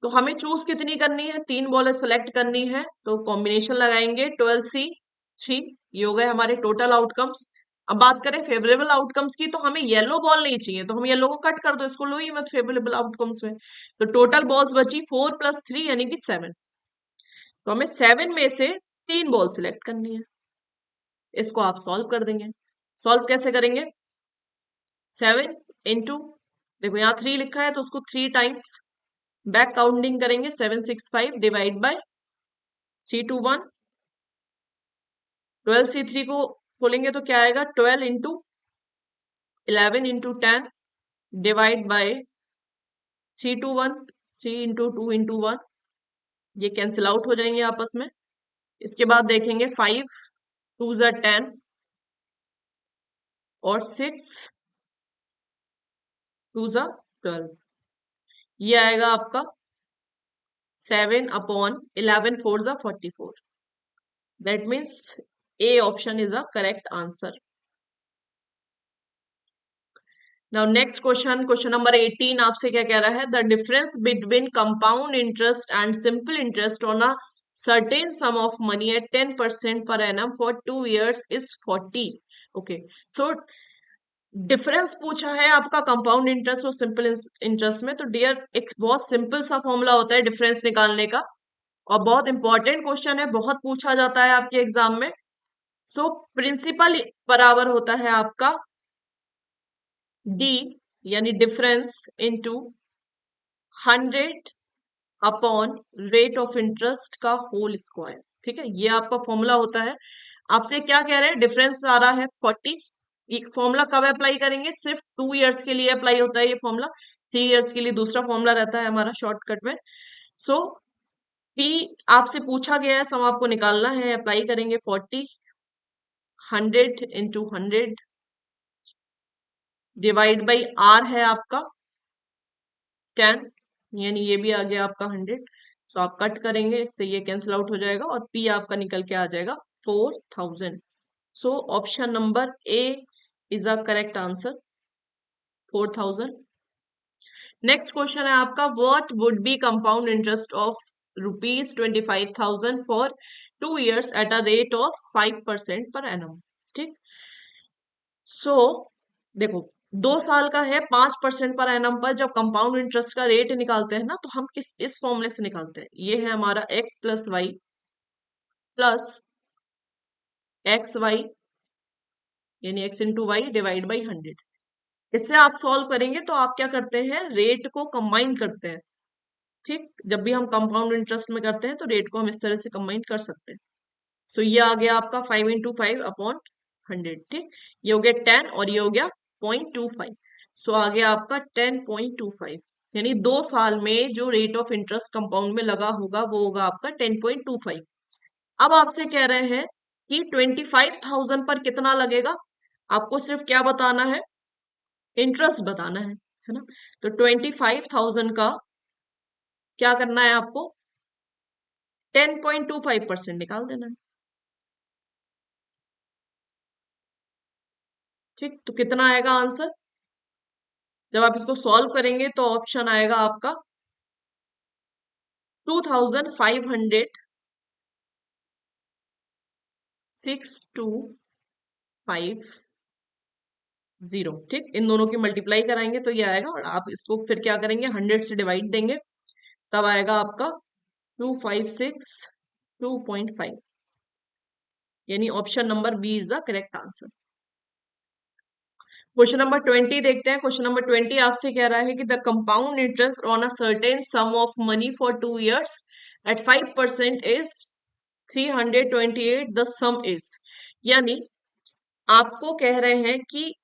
तो हमें चूज कितनी करनी है, 3 बॉल सेलेक्ट करनी है, तो कॉम्बिनेशन लगाएंगे 12C3, ये हो गए हमारे टोटल आउटकम्स। अब बात करें फेवरेबल आउटकम्स की, तो हमें येलो बॉल नहीं चाहिए, तो हम येलो को कट कर दो, इसको लो ही मत फेवरेबल आउटकम्स में। तो टोटल बॉल्स बची 4 प्लस 3 यानी कि 7। तो हमें 7 में से 3 बॉल सिलेक्ट करनी है, इसको आप सॉल्व कर देंगे। सॉल्व कैसे करेंगे, 7 इंटू, देखो यहाँ 3 लिखा है तो उसको 3 टाइम्स बैक काउंटिंग करेंगे, 765 डिवाइड बाय 321। 12C3 को खोलेंगे तो क्या आएगा, 12 into 11 into 10 divide by 321, 3 into 2 into 1, ये कैंसिल आउट हो जाएंगे आपस में। इसके बाद देखेंगे 5 2 जा 10 और 6 2 जा 12, ये आएगा आपका 7/11 4 जा 44। That means A option is a correct answer. Now next question, question number 18 आपसे क्या कह रहा है, the difference between compound interest and simple interest on a certain sum of money at 10% per annum for 2 years is 40। okay, so difference पूछा है आपका compound interest और simple interest में। तो डियर, एक बहुत सिंपल सा फॉर्मूला होता है डिफरेंस निकालने का, और बहुत इंपॉर्टेंट क्वेश्चन है, बहुत पूछा जाता है आपके एग्जाम में। सो प्रिंसिपल बराबर होता है आपका डी, यानी difference into 100 upon rate of interest का होल स्क्वायर। ठीक है, ये आपका फॉर्मूला होता है। आपसे क्या कह रहे हैं, डिफरेंस आ रहा है 40। ये फॉर्मूला कब अप्लाई करेंगे, सिर्फ 2 इयर्स के लिए अप्लाई होता है ये फॉर्मूला, 3 इयर्स के लिए दूसरा फॉर्मूला रहता है हमारा शॉर्टकट में। सो पी आपसे पूछा गया है, सम आपको निकालना है, अप्लाई करेंगे 40, 100 इंटू 100 डिवाइड बाई आर है आपका 10, यानी ये भी आ गया आपका 100। सो आप कट करेंगे, इससे ये कैंसिल आउट हो जाएगा और पी आपका निकल के आ जाएगा 4000। So option number A is a correct answer, 4000। Next question है आपका, what would be compound interest of ₹25,000 for 2 years at a rate of 5% per annum. ठीक। सो देखो, 2 साल का है, 5% पर एनम पर जब कंपाउंड इंटरेस्ट का रेट निकालते हैं ना, तो हम किस इस फॉर्मूले से निकालते हैं। ये है हमारा x plus y plus x y वाई, यानी x into y divide by 100। इससे आप सॉल्व करेंगे तो आप क्या करते हैं, रेट को कंबाइन करते हैं। ठीक, जब भी हम कंपाउंड इंटरेस्ट में करते हैं तो रेट को हम इस तरह से कंबाइन कर सकते हैं। सो ये आ गया आपका 5 × 5 अपॉन 100। ठीक, ये हो गया 10 और ये हो गया 0.25। सो आ गया आपका 10.25, यानी 2 साल में जो रेट ऑफ इंटरेस्ट कंपाउंड में लगा होगा वो होगा आपका 10.25। अब आपसे कह रहे हैं कि 25,000 पर कितना लगेगा। आपको सिर्फ क्या बताना है, इंटरेस्ट बताना है ना। तो 25,000 का क्या करना है आपको, 10.25% निकाल देना है। ठीक, तो कितना आएगा आंसर, जब आप इसको सॉल्व करेंगे तो ऑप्शन आएगा आपका 2,506,250। ठीक, इन दोनों की मल्टीप्लाई कराएंगे तो ये आएगा, और आप इसको फिर क्या करेंगे, 100 से डिवाइड देंगे, तब आएगा आपका 2,562.5, यानी option number B is the correct answer. Question number 20 देखते हैं। क्वेश्चन नंबर 20 आपसे कह रहा है कि the compound interest on a certain sum of money for 2 years at 5% is 328, the sum is. यानी आपको कह रहे हैं कि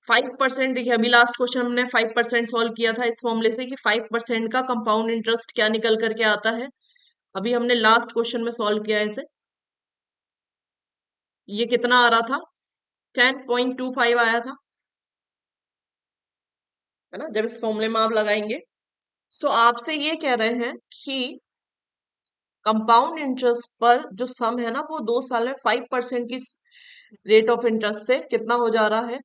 5%, देखिए अभी लास्ट क्वेश्चन हमने 5% सॉल्व किया था इस फॉर्मूले से कि 5% का कंपाउंड इंटरेस्ट क्या निकल करके आता है। अभी हमने लास्ट क्वेश्चन में सॉल्व किया है इसे, ये कितना आ रहा था, 10.25 आया था, है ना, जब इस फॉर्मूले में आप लगाएंगे। सो आपसे ये कह रहे हैं कि कंपाउंड इंटरेस्ट पर जो सम है ना, वो 2 साल में 5% की रेट ऑफ इंटरेस्ट से कितना हो जा रहा है,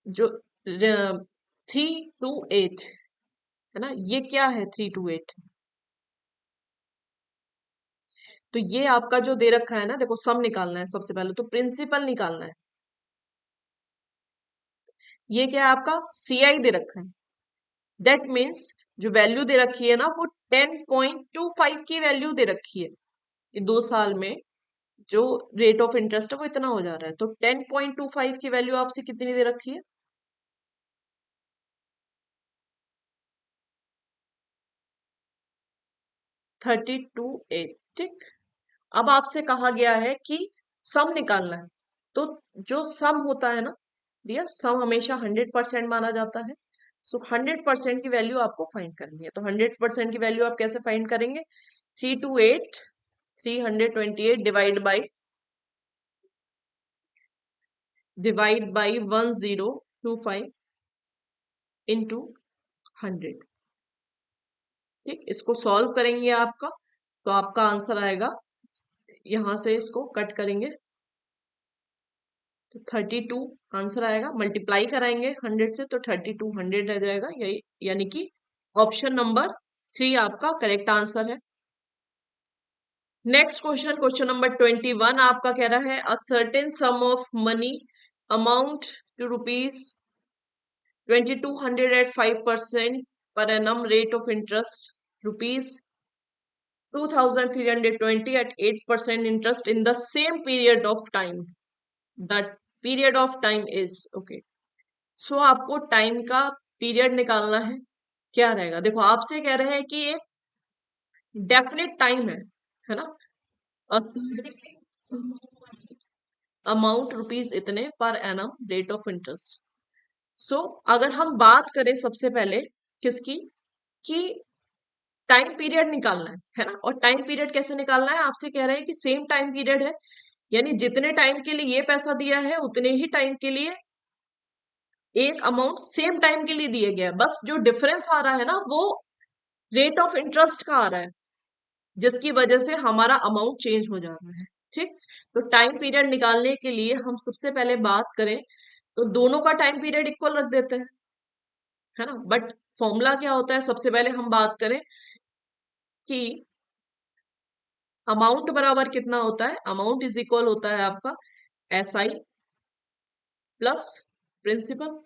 जो 328, है ना। ये क्या है 328, तो ये आपका जो दे रखा है ना, देखो सम निकालना है, सबसे पहले तो प्रिंसिपल निकालना है। ये क्या है आपका CI दे रखा है, दैट मीन्स जो वैल्यू दे रखी है ना, वो 10.25 की वैल्यू दे रखी है कि 2 साल में जो रेट ऑफ इंटरेस्ट है वो इतना हो जा रहा है। तो 10.25 की वैल्यू आपसे कितनी दे रखी है, 328। ठीक, अब आपसे कहा गया है कि सम निकालना है, तो जो सम होता है ना डियर, सम हमेशा 100% माना जाता है। सो 100% की वैल्यू आपको फाइंड करनी है। तो 100% की वैल्यू आप कैसे फाइंड करेंगे, 328 डिवाइड बाई 1025 इंटू 100। ठीक, इसको सॉल्व करेंगे आपका, तो आपका आंसर आएगा, यहां से इसको कट करेंगे तो 32 आंसर आएगा, मल्टीप्लाई कराएंगे 100 से तो 32 100 रह जाएगा, यही यानी कि ऑप्शन नंबर 3 आपका करेक्ट आंसर है। नेक्स्ट क्वेश्चन, क्वेश्चन नंबर 21 आपका कह रहा है, a certain sum of money amount to ₹2,200 at 5% per annum rate of interest ₹2,320 at 8% interest in the same period of time. The period of time is okay. So आपको time का period निकालना है, क्या रहेगा, देखो आपसे कह रहे हैं कि एक डेफिनेट टाइम है ना, अमाउंट रुपीज इतने per annum rate of interest. So अगर हम बात करें सबसे पहले किसकी, कि टाइम पीरियड निकालना है ना, और टाइम पीरियड कैसे निकालना है, आपसे कह रहे हैं कि सेम टाइम पीरियड है, यानी जितने टाइम के लिए ये पैसा दिया है उतने ही टाइम के लिए एक अमाउंट सेम टाइम के लिए दिया गया है, बस जो डिफरेंस आ रहा है ना वो रेट ऑफ इंटरेस्ट का आ रहा है, जिसकी वजह से हमारा अमाउंट चेंज हो जा रहा है। ठीक, तो टाइम पीरियड निकालने के लिए हम सबसे पहले बात करें तो दोनों का टाइम पीरियड इक्वल रख देते हैं, है ना। बट फॉर्मूला क्या होता है, सबसे पहले हम बात करें कि अमाउंट बराबर कितना होता है। अमाउंट इज इक्वल होता है आपका SI प्लस प्रिंसिपल।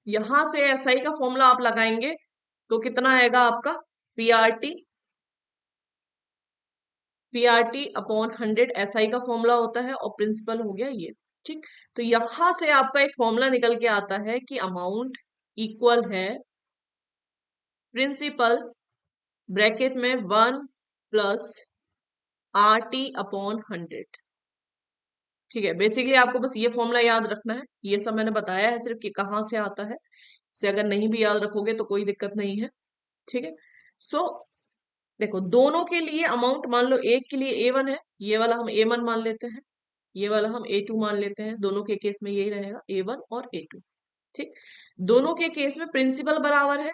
यहां से SI का फॉर्मूला आप लगाएंगे तो कितना आएगा आपका PRT, PRT अपॉन 100 SI का फॉर्मूला होता है और प्रिंसिपल हो गया ये। ठीक, तो यहां से आपका एक फॉर्मूला निकल के आता है कि अमाउंट इक्वल है प्रिंसिपल ब्रैकेट में 1 प्लस RT अपॉन 100। ठीक है, बेसिकली आपको बस ये फॉर्मूला याद रखना है, ये सब मैंने बताया है सिर्फ कि कहाँ से आता है। इसे अगर नहीं भी याद रखोगे तो कोई दिक्कत नहीं है। ठीक है, सो देखो दोनों के लिए अमाउंट मान लो, एक के लिए A1 है, ये वाला हम A1 मान लेते हैं, ये वाला हम A2 मान लेते हैं, दोनों के केस में यही रहेगा A1 और A2। ठीक, दोनों के केस में प्रिंसिपल बराबर है,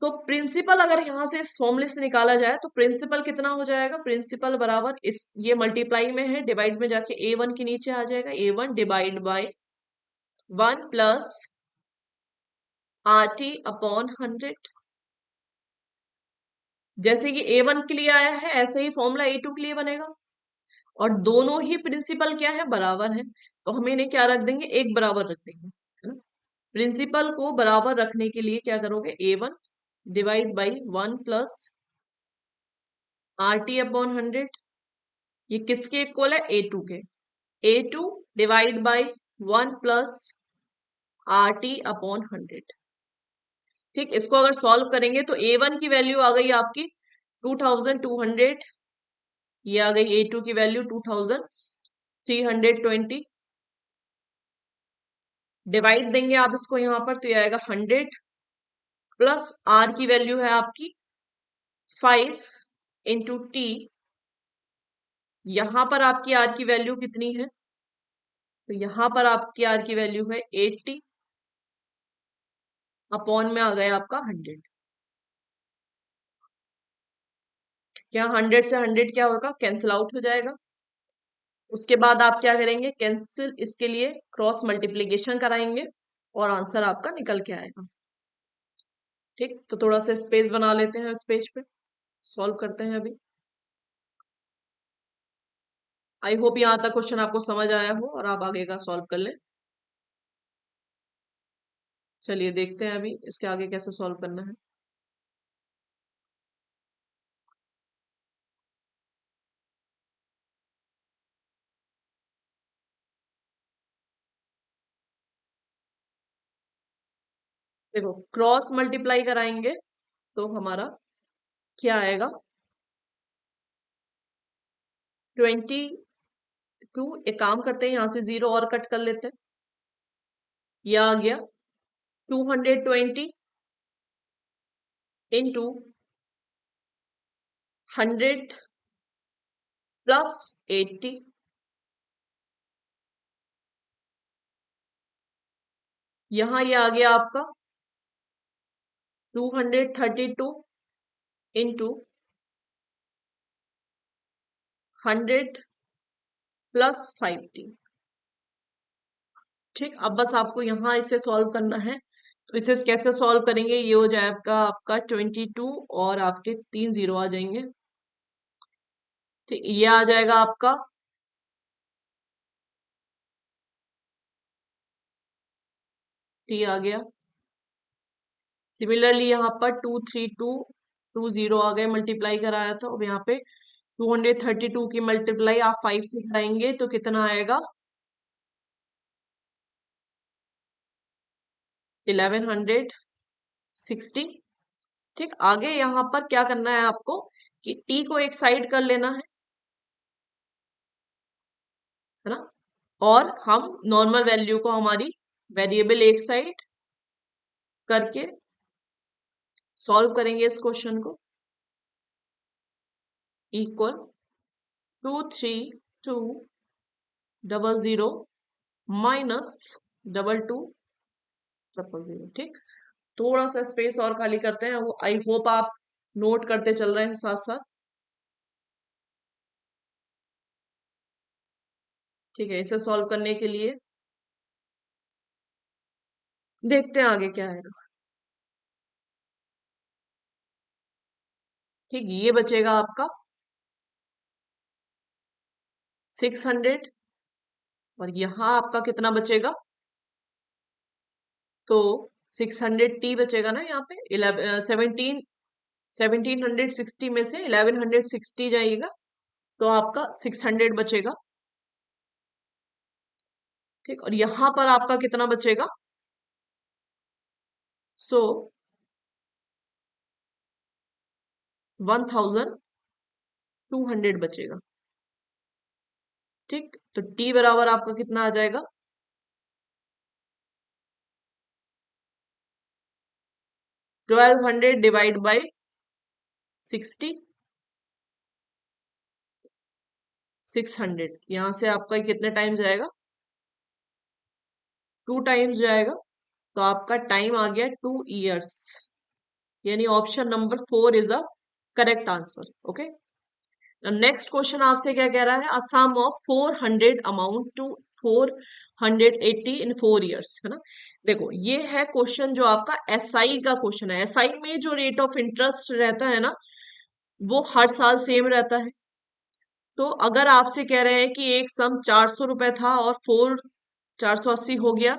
तो प्रिंसिपल अगर यहां से इस फॉर्मूले से निकाला जाए तो प्रिंसिपल कितना हो जाएगा, प्रिंसिपल बराबर इस ये मल्टीप्लाई में है, डिवाइड में जाके A1 के नीचे आ जाएगा, A1 divide by 1 plus RT upon 100। जैसे कि A1 के लिए आया है ऐसे ही फॉर्मूला A2 के लिए बनेगा, और दोनों ही प्रिंसिपल क्या है, बराबर है, तो हम इन्हें क्या रख देंगे, एक बराबर रख देंगे, है ना। प्रिंसिपल को बराबर रखने के लिए क्या करोगे, A1 divide by 1 plus RT upon 100। ये किसके इक्वल है, A2 के। A2 divide by 1 plus RT upon 100। ठीक, इसको अगर सॉल्व करेंगे तो A1 की वैल्यू आ गई आपकी 2200, ये आ गई A2 की वैल्यू 2320। डिवाइड देंगे आप इसको यहाँ पर तो ये आएगा 100 प्लस R की वैल्यू है आपकी 5 इंटू T। यहां पर आपकी R की वैल्यू कितनी है, तो यहां पर आपकी R की वैल्यू है 80 अपॉन में आ गया आपका 100। क्या 100 से 100 क्या होगा, कैंसिल आउट हो जाएगा। उसके बाद आप क्या करेंगे, कैंसिल इसके लिए क्रॉस मल्टीप्लीकेशन कराएंगे और आंसर आपका निकल के आएगा। ठीक, तो थोड़ा सा स्पेस बना लेते हैं, इस पेज पे सॉल्व करते हैं अभी। आई होप यहाँ तक क्वेश्चन आपको समझ आया हो और आप आगे का सॉल्व कर लें। चलिए देखते हैं अभी इसके आगे कैसे सॉल्व करना है। देखो क्रॉस मल्टीप्लाई कराएंगे तो हमारा क्या आएगा, 22। एक काम करते हैं, यहाँ से 0 और कट कर लेते हैं, यह आ गया 220 इंटू 100 प्लस 80। यहाँ ये आ गया आपका 232 इंटू 100 प्लस 50। ठीक, अब बस आपको यहाँ इसे सॉल्व करना है, तो इसे कैसे सॉल्व करेंगे, ये हो जाएगा आपका 22 और आपके 3 0 आ जाएंगे। ठीक, ये आ जाएगा आपका T आ गया। सिमिलरली यहाँ पर 232 आ गए, मल्टीप्लाई कराया था, अब यहाँ पे 232 की मल्टीप्लाई आप 5 से कराएंगे तो कितना आएगा, 1160। ठीक, आगे यहाँ पर क्या करना है आपको कि T को एक साइड कर लेना है ना, और हम नॉर्मल वैल्यू को हमारी वेरिएबल एक साइड करके सॉल्व करेंगे इस क्वेश्चन को। इक्वल 23200 माइनस 2200, ठीक। थोड़ा सा स्पेस और खाली करते हैं, वो आई होप आप नोट करते चल रहे हैं साथ साथ। ठीक है, इसे सॉल्व करने के लिए देखते हैं आगे क्या है। ठीक, ये बचेगा आपका 600, और यहाँ आपका कितना बचेगा, तो 600t बचेगा ना यहाँ पे। 1760 में से 1160 जाइएगा, तो आपका 600 बचेगा। ठीक, और यहाँ पर आपका कितना बचेगा, सो 1200 बचेगा। ठीक, तो t बराबर आपका कितना आ जाएगा, 1200 डिवाइड बाई 60, 600। यहां से आपका कितने टाइम जाएगा, 2 टाइम्स जाएगा, तो आपका टाइम आ गया 2 इयर्स। यानी option number 4 is a correct answer. Okay, next question आपसे क्या कह रहा है, a sum of 400 amount to 480 in 4 years, है ना। देखो, ये है क्वेश्चन जो आपका एसआई का क्वेश्चन है। एसआई में जो रेट ऑफ इंटरेस्ट रहता है ना, वो हर साल सेम रहता है। तो अगर आपसे कह रहे हैं कि एक सम 400 रुपए था और 480 हो गया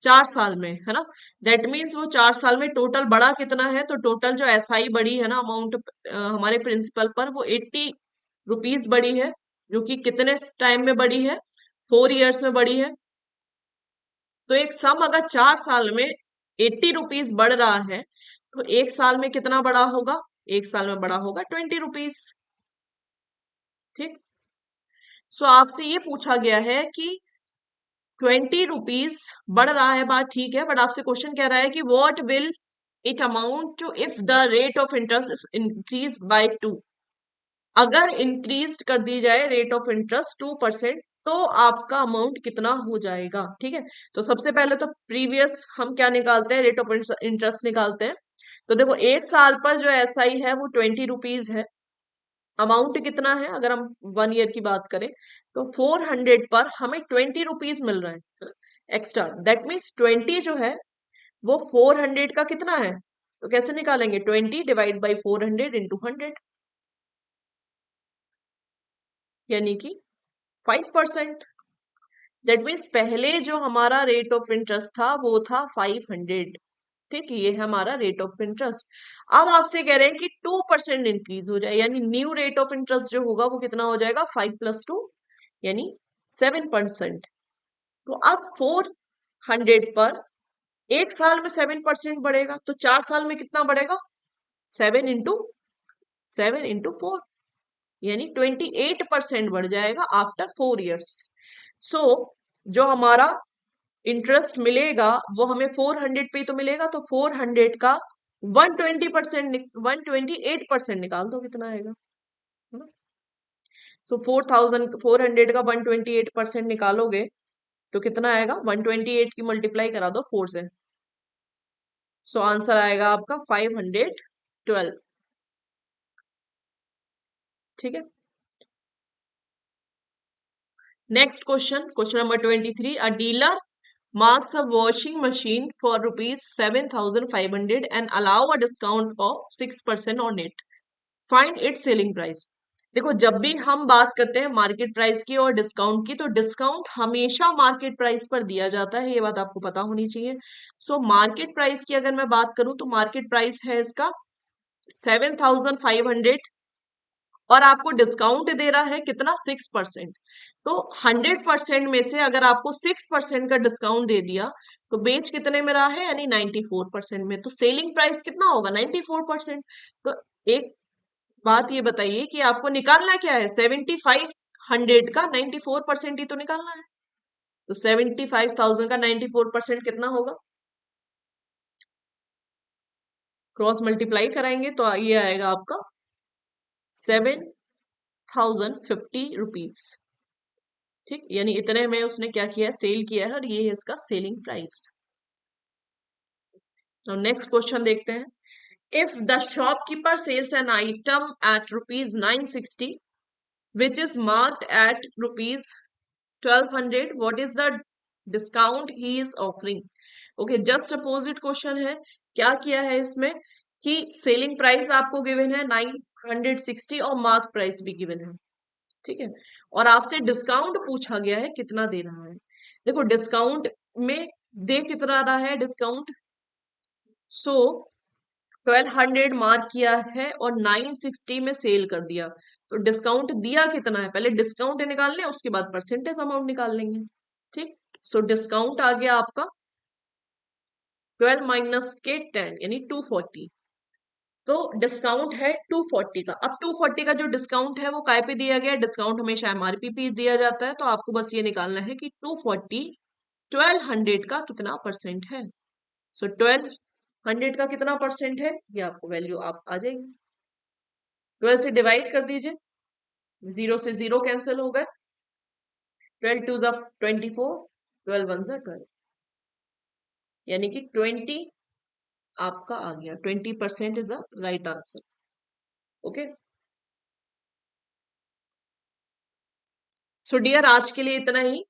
4 साल में, है ना, दैट मीन्स वो 4 साल में टोटल बढ़ा कितना है, तो टोटल जो एसआई बढ़ी है ना अमाउंट हमारे प्रिंसिपल पर, वो 80 रुपीज बढ़ी है, जो कि कितने टाइम में बढ़ी है, 4 इयर्स में बढ़ी है। तो एक सम अगर 4 साल में 80 रुपीज बढ़ रहा है, तो एक साल में कितना बढ़ा होगा, एक साल में बढ़ा होगा 20 रुपीज। ठीक, सो आपसे ये पूछा गया है कि 20 रुपीज बढ़ रहा है, बात ठीक है, बट आपसे क्वेश्चन कह रहा है कि what will it amount to if the rate of interest is increase by 2। अगर इंक्रीज कर दी जाए रेट ऑफ इंटरेस्ट 2%, तो आपका अमाउंट कितना हो जाएगा। ठीक है, तो सबसे पहले तो प्रीवियस हम क्या निकालते हैं, रेट ऑफ इंटरेस्ट निकालते हैं। तो देखो, एक साल पर जो एसआई है वो 20 रुपीज है। अमाउंट कितना है, अगर हम 1 ईयर की बात करें, तो 400 पर हमें 20 रुपीज मिल रहे हैं एक्स्ट्रा। दैट मीन्स 20 जो है वो 400 का कितना है, तो कैसे निकालेंगे, 20 डिवाइड बाई 400 इंटू 100, यानी कि 5%। दैट मीन्स पहले जो हमारा रेट ऑफ इंटरेस्ट था वो था 500। ठीक, ये है हमारा रेट ऑफ इंटरेस्ट। अब आपसे कह रहे हैं कि 2% इंक्रीज हो जाए, यानी न्यू रेट ऑफ इंटरेस्ट जो होगा वो कितना हो जाएगा, 5 + 2 यानी 7%। तो अब 400 पर एक साल में 7% बढ़ेगा, तो 4 साल में कितना बढ़ेगा, 7 इंटू 4, यानी 28% बढ़ जाएगा आफ्टर 4 इयर्स। सो जो हमारा इंटरेस्ट मिलेगा वो हमें 400 पे ही तो मिलेगा, तो 400 का 120%, 128% निकाल दो, कितना आएगा, है ना। सो 4,400 का 128% निकालोगे तो कितना आएगा, 128 की मल्टीप्लाई करा दो 4 से, सो आंसर आएगा आपका 512। ठीक है, next question, question number 23, a dealer marks a washing machine for rupees 7,500 and allow a discount of 6% on it. Find its selling price. देखो, जब भी हम बात करते हैं मार्केट प्राइस की और डिस्काउंट की, तो डिस्काउंट हमेशा मार्केट प्राइस पर दिया जाता है, ये बात आपको पता होनी चाहिए। सो मार्केट प्राइस की अगर मैं बात करूं, तो मार्केट प्राइस है इसका 7,500, और आपको डिस्काउंट दे रहा है कितना, 6%। तो 100% में से अगर आपको 6% का डिस्काउंट दे दिया, तो बेच कितने में रहा है, यानी 94% में। तो सेलिंग प्राइस कितना होगा, 94%। तो एक बात ये बताइए कि आपको निकालना क्या है, 7,500 का 94% ही तो निकालना है। तो 75,000 का 94% कितना होगा, क्रॉस मल्टीप्लाई कराएंगे तो ये आएगा आपका 7,050 रुपीज। ठीक, यानी इतने में उसने क्या किया है, सेल किया है, और ये है इसका सेलिंग प्राइस। तो नेक्स्ट क्वेश्चन देखते हैं। If the shopkeeper sells an item at rupees 960 which is marked at rupees 1200, what is the discount he is offering? Okay, just opposite question है। क्या किया है इसमें कि सेलिंग प्राइस आपको गिवन है 960 और मार्क प्राइस भी गिवन है, ठीक है, और आपसे डिस्काउंट पूछा गया है कितना दे रहा है। देखो डिस्काउंट में दे कितना रहा है डिस्काउंट, सो 1200 मार्क किया है और 960 में सेल कर दिया, तो डिस्काउंट दिया कितना है, पहले डिस्काउंट निकाल लें उसके बाद परसेंटेज अमाउंट निकाल लेंगे। ठीक, सो डिस्काउंट आ गया आपका 12 माइनस के 10 यानी 240। तो डिस्काउंट है 240 का। अब 240 का जो डिस्काउंट है वो काय पे दिया गया, डिस्काउंट हमेशा एमआरपी पे दिया जाता है, तो आपको बस ये निकालना है कि 240 1200 का कितना परसेंट है। सो 1200 का कितना परसेंट है, ये आपको वैल्यू आप आ जाएगी। 12 से डिवाइड कर दीजिए, 0 से 0 कैंसिल हो गए, 12 टू 24, 12 वन 12, यानी कि 20 आपका आ गया। 20% is a right answer. Okay, so dear आज के लिए इतना ही।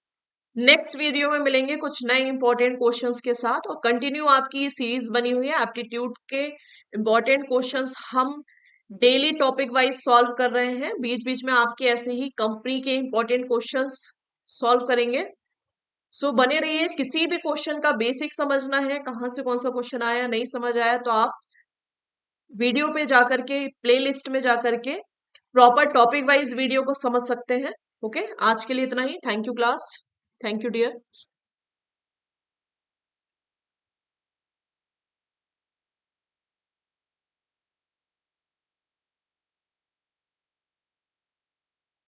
नेक्स्ट वीडियो में मिलेंगे कुछ नए इंपॉर्टेंट क्वेश्चंस के साथ, और कंटिन्यू आपकी ये सीरीज बनी हुई है एप्टीट्यूड के इंपॉर्टेंट क्वेश्चंस हम डेली टॉपिक वाइज सॉल्व कर रहे हैं। बीच बीच में आपके ऐसे ही कंपनी के इंपॉर्टेंट क्वेश्चंस सॉल्व करेंगे। सो बने रहिए। किसी भी क्वेश्चन का बेसिक समझना है, कहाँ से कौन सा क्वेश्चन आया, नहीं समझ आया, तो आप वीडियो पे जाकर के प्लेलिस्ट में जाकर के प्रॉपर टॉपिक वाइज वीडियो को समझ सकते हैं। ओके, आज के लिए इतना ही। Thank you class, thank you dear.